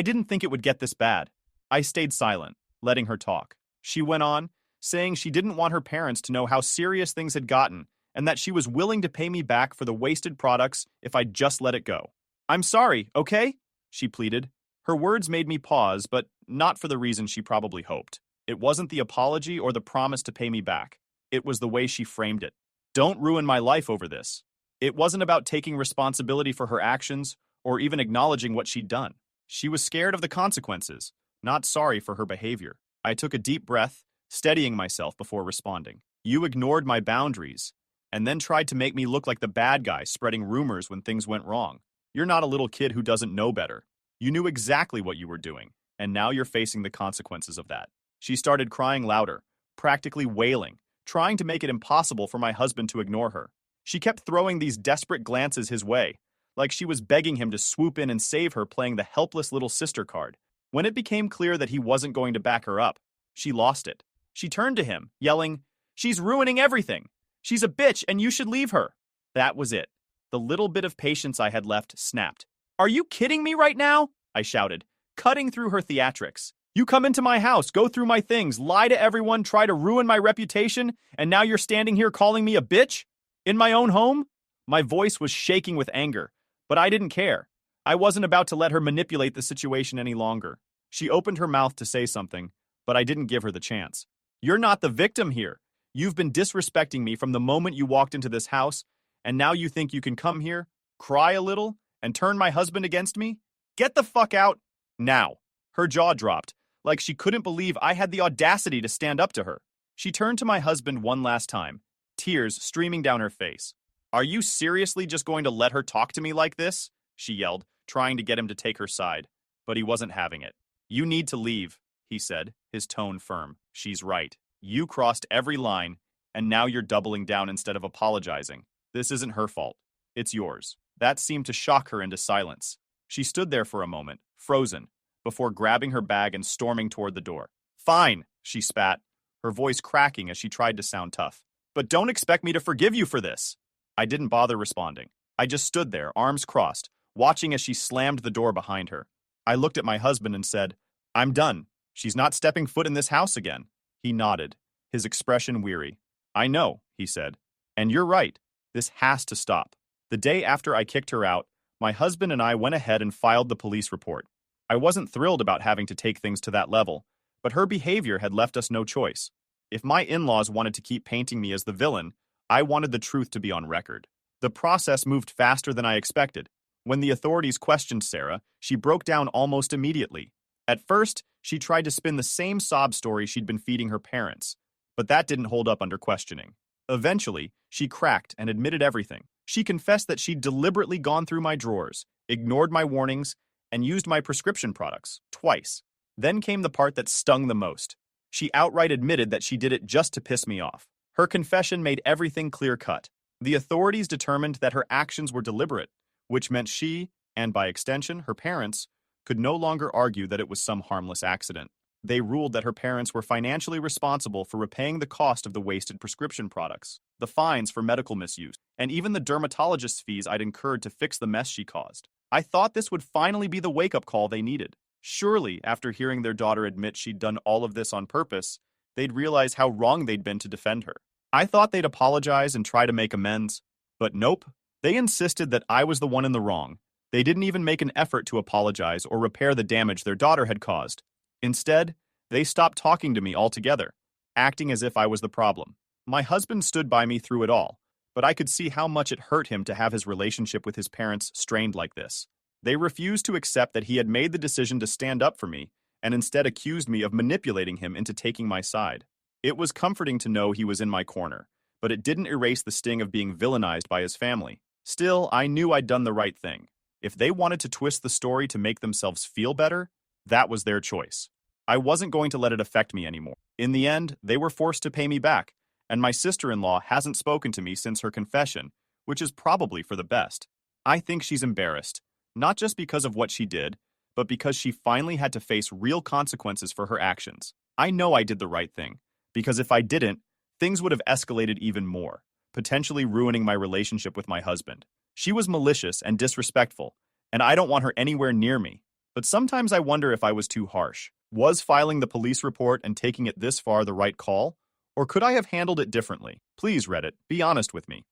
didn't think it would get this bad." I stayed silent, letting her talk. She went on, saying she didn't want her parents to know how serious things had gotten and that she was willing to pay me back for the wasted products if I'd just let it go. "I'm sorry, okay?" she pleaded. Her words made me pause, but not for the reason she probably hoped. It wasn't the apology or the promise to pay me back. It was the way she framed it. "Don't ruin my life over this." It wasn't about taking responsibility for her actions or even acknowledging what she'd done. She was scared of the consequences, not sorry for her behavior. I took a deep breath, steadying myself before responding. "You ignored my boundaries, and then tried to make me look like the bad guy spreading rumors when things went wrong. You're not a little kid who doesn't know better. You knew exactly what you were doing, and now you're facing the consequences of that. She started crying louder, practically wailing, trying to make it impossible for my husband to ignore her. She kept throwing these desperate glances his way, like she was begging him to swoop in and save her, playing the helpless little sister card. When it became clear that he wasn't going to back her up, she lost it. She turned to him, yelling, "She's ruining everything! She's a bitch and you should leave her!" That was it. The little bit of patience I had left snapped. "Are you kidding me right now?" I shouted, cutting through her theatrics. "You come into my house, go through my things, lie to everyone, try to ruin my reputation, and now you're standing here calling me a bitch? In my own home?" My voice was shaking with anger, but I didn't care. I wasn't about to let her manipulate the situation any longer. She opened her mouth to say something, but I didn't give her the chance. "You're not the victim here. You've been disrespecting me from the moment you walked into this house, and now you think you can come here, cry a little, and turn my husband against me? Get the fuck out now." Her jaw dropped, like she couldn't believe I had the audacity to stand up to her. She turned to my husband one last time, tears streaming down her face. "Are you seriously just going to let her talk to me like this?" she yelled, trying to get him to take her side. But he wasn't having it. "You need to leave," he said, his tone firm. "She's right. You crossed every line, and now you're doubling down instead of apologizing. This isn't her fault. It's yours." That seemed to shock her into silence. She stood there for a moment, frozen, before grabbing her bag and storming toward the door. "Fine," she spat, her voice cracking as she tried to sound tough. "But don't expect me to forgive you for this." I didn't bother responding. I just stood there, arms crossed, watching as she slammed the door behind her. I looked at my husband and said, "I'm done. She's not stepping foot in this house again." He nodded, his expression weary. "I know," he said. "And you're right. This has to stop." The day after I kicked her out, my husband and I went ahead and filed the police report. I wasn't thrilled about having to take things to that level, but her behavior had left us no choice. If my in-laws wanted to keep painting me as the villain, I wanted the truth to be on record. The process moved faster than I expected. When the authorities questioned Sarah, she broke down almost immediately. At first, she tried to spin the same sob story she'd been feeding her parents, but that didn't hold up under questioning. Eventually, she cracked and admitted everything. She confessed that she'd deliberately gone through my drawers, ignored my warnings, and used my prescription products twice. Then came the part that stung the most. She outright admitted that she did it just to piss me off. Her confession made everything clear-cut. The authorities determined that her actions were deliberate, which meant she, and by extension, her parents, could no longer argue that it was some harmless accident. They ruled that her parents were financially responsible for repaying the cost of the wasted prescription products, the fines for medical misuse, and even the dermatologist's fees I'd incurred to fix the mess she caused. I thought this would finally be the wake-up call they needed. Surely, after hearing their daughter admit she'd done all of this on purpose, they'd realize how wrong they'd been to defend her. I thought they'd apologize and try to make amends, but nope. They insisted that I was the one in the wrong. They didn't even make an effort to apologize or repair the damage their daughter had caused. Instead, they stopped talking to me altogether, acting as if I was the problem. My husband stood by me through it all, but I could see how much it hurt him to have his relationship with his parents strained like this. They refused to accept that he had made the decision to stand up for me, and instead accused me of manipulating him into taking my side. It was comforting to know he was in my corner, but it didn't erase the sting of being villainized by his family. Still, I knew I'd done the right thing. If they wanted to twist the story to make themselves feel better, that was their choice. I wasn't going to let it affect me anymore. In the end, they were forced to pay me back, and my sister-in-law hasn't spoken to me since her confession, which is probably for the best. I think she's embarrassed, not just because of what she did, but because she finally had to face real consequences for her actions. I know I did the right thing, because if I didn't, things would have escalated even more, potentially ruining my relationship with my husband. She was malicious and disrespectful, and I don't want her anywhere near me. But sometimes I wonder if I was too harsh. Was filing the police report and taking it this far the right call? Or could I have handled it differently? Please, Reddit, be honest with me.